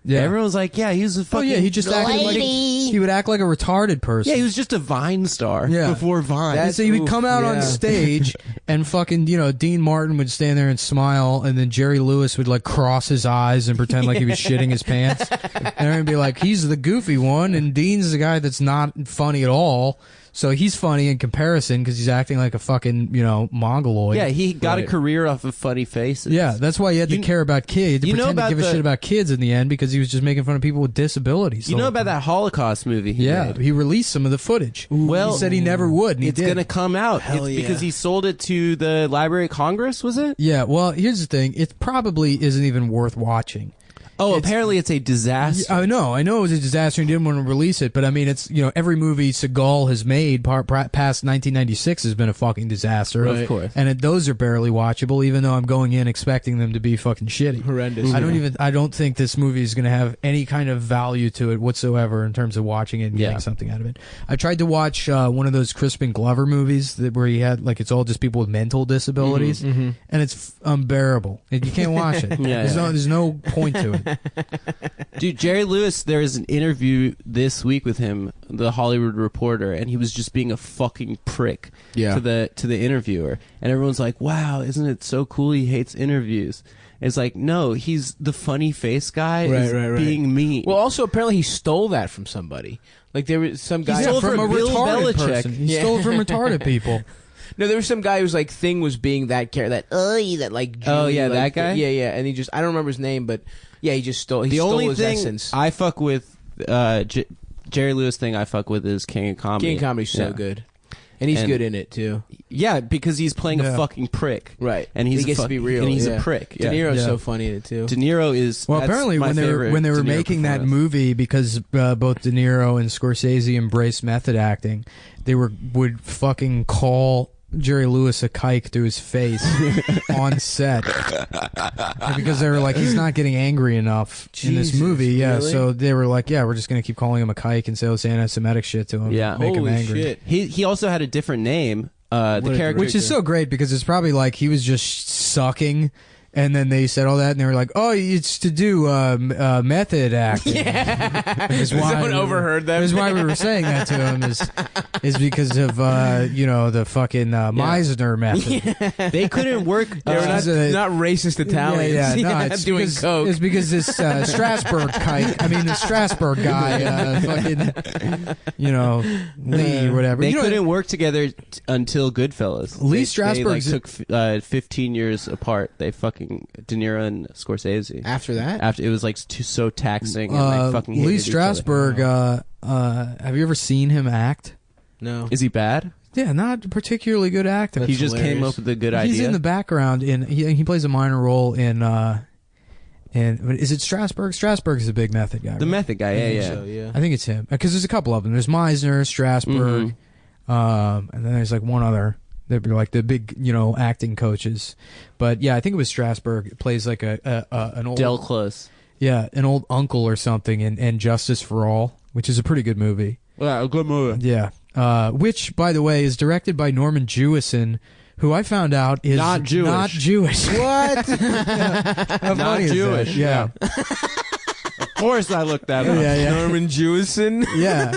Yeah. Everyone was like, yeah, he was a Oh fucking... yeah, he just acted like he would act like a retarded person. Yeah, he was just a Vine star Yeah. before Vine. And so he would come out on yeah. stage and fucking, Dean Martin would stand there and smile, and then Jerry Lewis would like cross his eyes and pretend like he was shitting his pants. And everyone would be like, he's the goofy one, and Dean's the guy that's not funny at all. So he's funny in comparison because he's acting like a fucking, mongoloid. Yeah, he got a Right. career off of funny faces. Yeah, that's why he had to care about kids. you know Pretend to about give a the- shit about kids in the end because he was just making fun of people with disabilities. You know about that Holocaust movie he Yeah, made? he released some of the footage. Well, he said he never would, and he It's did. going to come out. Hell It's yeah. because he sold it to the Library of Congress, was it? Yeah, well, here's the thing. It probably isn't even worth watching. Oh, apparently it's a disaster. I know it was a disaster and didn't want to release it, but I mean, it's, every movie Seagal has made past 1996 has been a fucking disaster. Right. Of course. And those are barely watchable, even though I'm going in expecting them to be fucking shitty. Horrendous. I don't think this movie is going to have any kind of value to it whatsoever in terms of watching it and getting Yeah. something out of it. I tried to watch one of those Crispin Glover movies where he had, like, it's all just people with mental disabilities, and it's unbearable. You can't watch it. Yeah, There's no point to it. Dude, Jerry Lewis, there is an interview this week with him, the Hollywood Reporter, and he was just being a fucking prick Yeah. to the interviewer. And everyone's like, wow, isn't it so cool he hates interviews? And it's like, no, he's the funny face guy is Right. being mean. Well, also apparently he stole that from somebody. Like there was some guy. stole from a from Bill retarded Belichick. person. He Yeah. stole it from retarded people. No, there was some guy whose like thing was being that that like Oh, Jewy, yeah, like, that guy? yeah, and he just I don't remember his name, but yeah, he just stole. He The stole only his thing essence. I fuck with, Jerry Lewis thing I fuck with is King of Comedy. King of Comedy's so Yeah. good, and he's And- good in it too. Yeah, because he's playing Yeah. a fucking prick. Right, And he's he gets a to be fuck- real, and he's yeah. a prick. De Yeah. Niro's Yeah. so funny in it too. De Niro is Well, that's apparently my when they favorite were De Niro making that performance. movie, because both De Niro and Scorsese embraced method acting, they would fucking call Jerry Lewis a kike to his face on set because they were like, he's not getting angry enough in this Jesus, movie. Yeah, really? so they were like, yeah, we're just gonna keep calling him a kike and say all this anti-Semitic shit to him. Yeah. make him Holy angry. shit! He also had a different name. The What a character, Which is so great because it's probably like he was just sucking. And then they said all that, and they were like, "Oh, it's to do method acting." Is why Someone overheard them. Is why we were saying that to him is because of the fucking Meisner method. they couldn't work. They were It's a- not racist Italians. Yeah, no, it's doing because, coke. It's because this Strasbourg kike. I mean, the Strasbourg guy, fucking, Lee or whatever. They You know, couldn't work together until Goodfellas. Lee They, Strasberg's- took 15 years apart. They fucking De Niro and Scorsese. After that, After it was like so taxing, and they fucking hated Lee each other. Strasberg. Have you ever seen him act? no. Is he bad? Yeah, not particularly good actor. He just came hilarious. up with a good idea. He's in the background he plays a minor role in is it Strasberg? Strasberg is a big method guy. the right? method guy. Yeah. So, yeah. I think it's him because there's a couple of them. There's Meisner, Strasberg, and then there's like one other. They're like the big, acting coaches. But yeah, I think it was Strasberg. Plays like an old Del Close. yeah, an old uncle or something in Justice for All, which is a pretty good movie. Yeah, a good movie. Yeah, which by the way is directed by Norman Jewison, who I found out is Not Jewish. Not Jewish. What? How Not funny is that? Jewish. Yeah. Of course, I looked that up. Yeah. Norman Jewison. Yeah.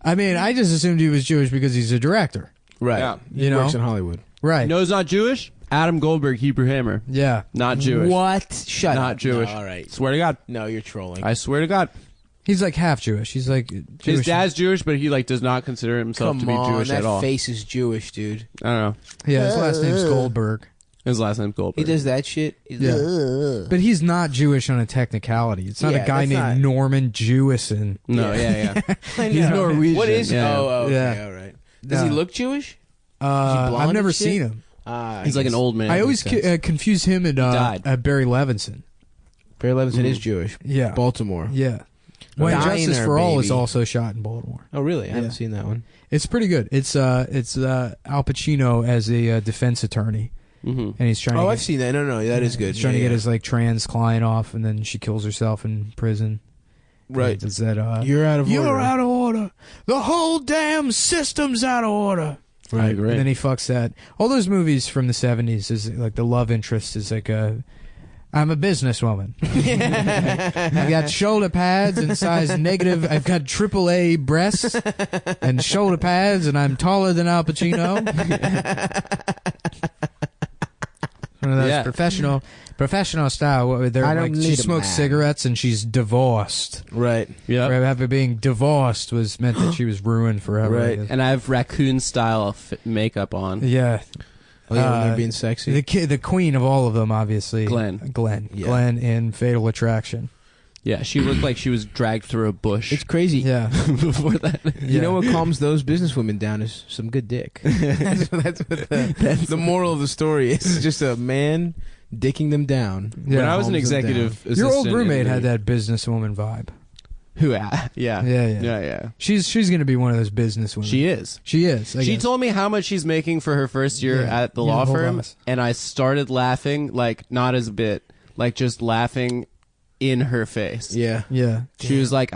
I mean, I just assumed he was Jewish because he's a director. Right. Yeah. He works in Hollywood. Right. No, he's not Jewish. Adam Goldberg, Hebrew Hammer. Yeah. Not Jewish. What? Shut Not up. Jewish. No, all right. Swear to God. No, you're trolling. I swear to God. He's like half Jewish. He's like Jewish. His dad's Jewish, but he does not consider himself Come to be on, Jewish that at all. face is Jewish, dude. I don't know. Yeah, his last name's Goldberg. His last name's Goldberg. He does that shit. Yeah. But he's not Jewish on a technicality. It's not a guy named Norman Jewison. No, yeah. He's Norwegian. What is? Yeah. Oh, okay, Yeah. all right. Does he look Jewish? I've never and shit? seen him. He's like an old man. I always confuse him and Barry Levinson. Barry Levinson is Jewish. Yeah. Baltimore. Yeah. When Diner, Justice for All is baby. also shot in Baltimore. Oh, really? I haven't seen that one. It's pretty good. It's Al Pacino as a defense attorney, and he's trying. I've seen that. No, that is good. He's trying to get his like trans client off, and then she kills herself in prison. Right. It's that You're out of order. You're out of order. The whole damn system's out of order. Right. And then he fucks that. All those movies from the 70s is like the love interest is like I'm a businesswoman. I got shoulder pads in size negative. I've got AAA breasts and shoulder pads, and I'm taller than Al Pacino. One of those professional style. Where they're like, she smokes cigarettes and she's divorced. Right. Yeah. After being divorced was meant that she was ruined forever. Right. And I have raccoon style makeup on. Yeah. Oh, yeah, when they're being sexy. The queen of all of them, obviously. Glenn in Fatal Attraction. Yeah, she looked like she was dragged through a bush. It's crazy. Yeah. Before that. You know what calms those businesswomen down is some good dick. that's what the moral of the story is. It's just a man dicking them down. Yeah. When I was an executive assistant, your old roommate had that businesswoman vibe. Who? Yeah. She's gonna be one of those businesswomen. She is. She told me how much she's making for her first year at the law firm, and I started laughing, like not as a bit, like just laughing in her face. Yeah. She was like,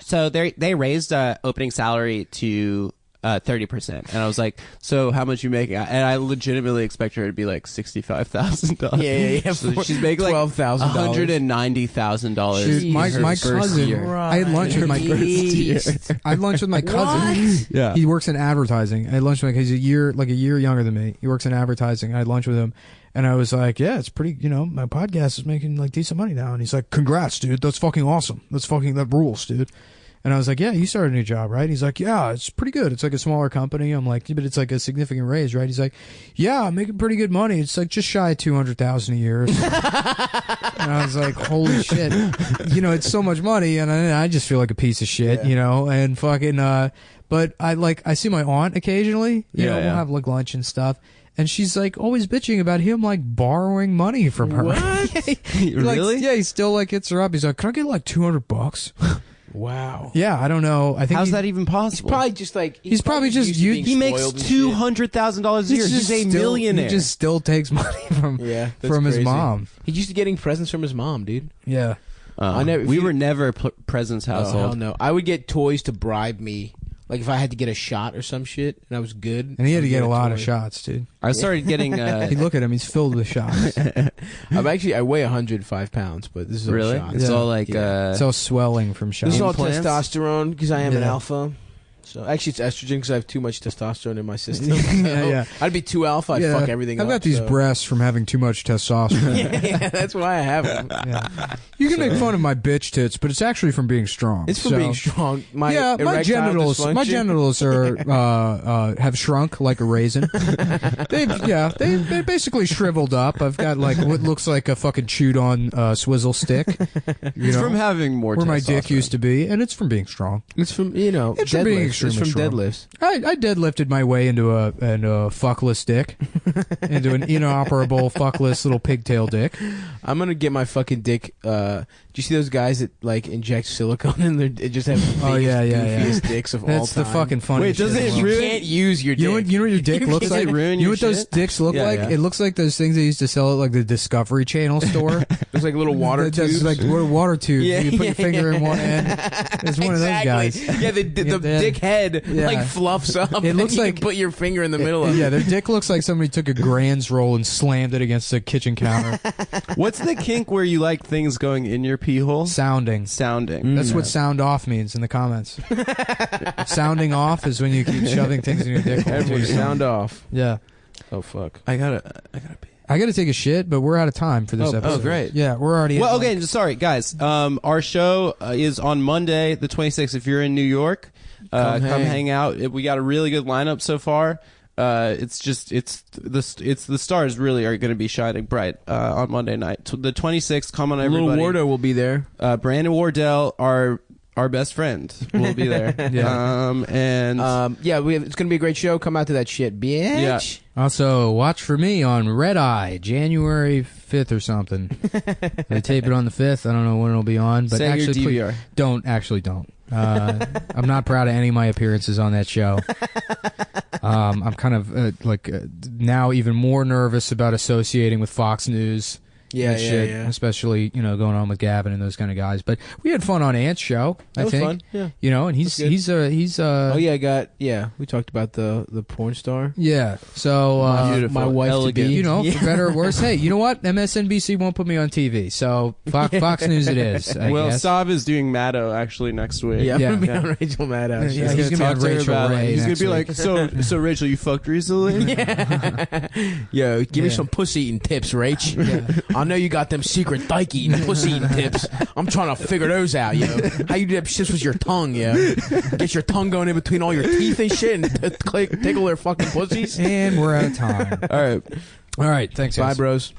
so they raised opening salary to 30%, and I was like, so how much you making? And I legitimately expect her to be like $65,000. Yeah. So she's making like $12,000, $190,000. My cousin. I had lunch with my I had lunch with my cousin. Yeah, he works in advertising. I had lunch with him. He's a year younger than me. He works in advertising. I had lunch with him. And I was like, yeah, it's pretty, my podcast is making like decent money now. And he's like, congrats, dude. That's fucking awesome. That rules, dude. And I was like, yeah, you started a new job, right? He's like, yeah, it's pretty good. It's like a smaller company. I'm like, but it's like a significant raise, right? He's like, yeah, I'm making pretty good money. It's like just shy of $200,000 a year. And I was like, holy shit. It's so much money. And I just feel like a piece of shit, and fucking, but I see my aunt occasionally, we'll have like lunch and stuff. And she's like always bitching about him like borrowing money from her. What? Really? He still like hits her up. He's like, can I get like $200? Wow. Yeah, I don't know. I think how's that even possible? He's probably just like he's probably just he makes $200,000 a year. He's a millionaire. He just still takes money from his mom. He's used to getting presents from his mom, dude. Yeah. We were never a presents household. Oh, hell no. I would get toys to bribe me. Like if I had to get a shot or some shit, and I was good. And he had to get a lot of shots, dude. I started getting. You look at him; he's filled with shots. I weigh 105 pounds, but this is all really. shots. It's all like it's all swelling from shots. This is all Implants? testosterone because I am an alpha. So actually, it's estrogen because I have too much testosterone in my system. Yeah. I'd be too alpha. I'd fuck everything up. I've got these breasts from having too much testosterone. yeah, that's why I have them. Yeah. You can make fun of my bitch tits, but it's actually from being strong. It's from being strong. My genitals are have shrunk like a raisin. They basically shriveled up. I've got like what looks like a fucking chewed on swizzle stick. It's from having more where my dick used to be, and it's from being strong. It's from it's from being extremely strong. Deadlifts. I deadlifted my way into a fuckless dick, into an inoperable fuckless little pigtail dick. I'm gonna get my fucking dick. Do you see those guys that like inject silicone and they just have the goofiest dicks of all time? That's the fucking funniest. Wait, does it you can't use your dick. You know what your dick looks like? You know what those dicks look like? It looks like those things they used to sell at like the Discovery Channel store. There's like little water tubes. Like water tubes. You put your finger in one end. It's one of those guys. Yeah, the dick head like fluffs up. It looks you like can put your finger in the middle of it. Yeah, their dick looks like somebody took a Grand's roll and slammed it against a kitchen counter. What's the kink where you like things going in your pee hole? Sounding. That's what sound off means in the comments. Sounding off is when you keep shoving things in your dick hole. Everyone sound off. Yeah. Oh fuck. I gotta pee. I gotta take a shit, but we're out of time for this episode. Oh, great. Yeah, we're already. Well, okay. Sorry, guys. Our show is on Monday, the 26th. If you're in New York, come hang out. We got a really good lineup so far. the stars really are going to be shining bright on Monday night. The 26th, come on everybody. Little Wardo will be there. Brandon Wardell, our best friend, will be there. It's gonna be a great show. Come out to that shit, bitch. Yeah. Also, watch for me on Red Eye, January 5th or something. They tape it on the 5th. I don't know when it'll be on, but Say actually, your DVR. don't. I'm not proud of any of my appearances on that show. I'm kind of now even more nervous about associating with Fox News. Yeah, shit, especially going on with Gavin and those kind of guys. But we had fun on Ant's show. I think fun. Yeah, and he's oh yeah, we talked about the porn star. Yeah, so beautiful, my wife elegant. to be. For better or worse. Hey, you know what? MSNBC won't put me on TV, so Fox News it is. I guess. Stav is doing Maddow actually next week. Yeah, I'm gonna be Yeah. on Rachel Maddow. Yeah, he's gonna be on Rachel Ray. He's gonna next be week. like, so Rachel, you fucked recently? Yo, give me Yeah. some pussy eating tips, Rach. I know you got them secret dyke eating pussy eating tips. I'm trying to figure those out, yo. How you do that shit with your tongue, yo? Get your tongue going in between all your teeth and shit and tickle their fucking pussies. And we're out of time. All right. All right, thanks, Bye, guys. bros.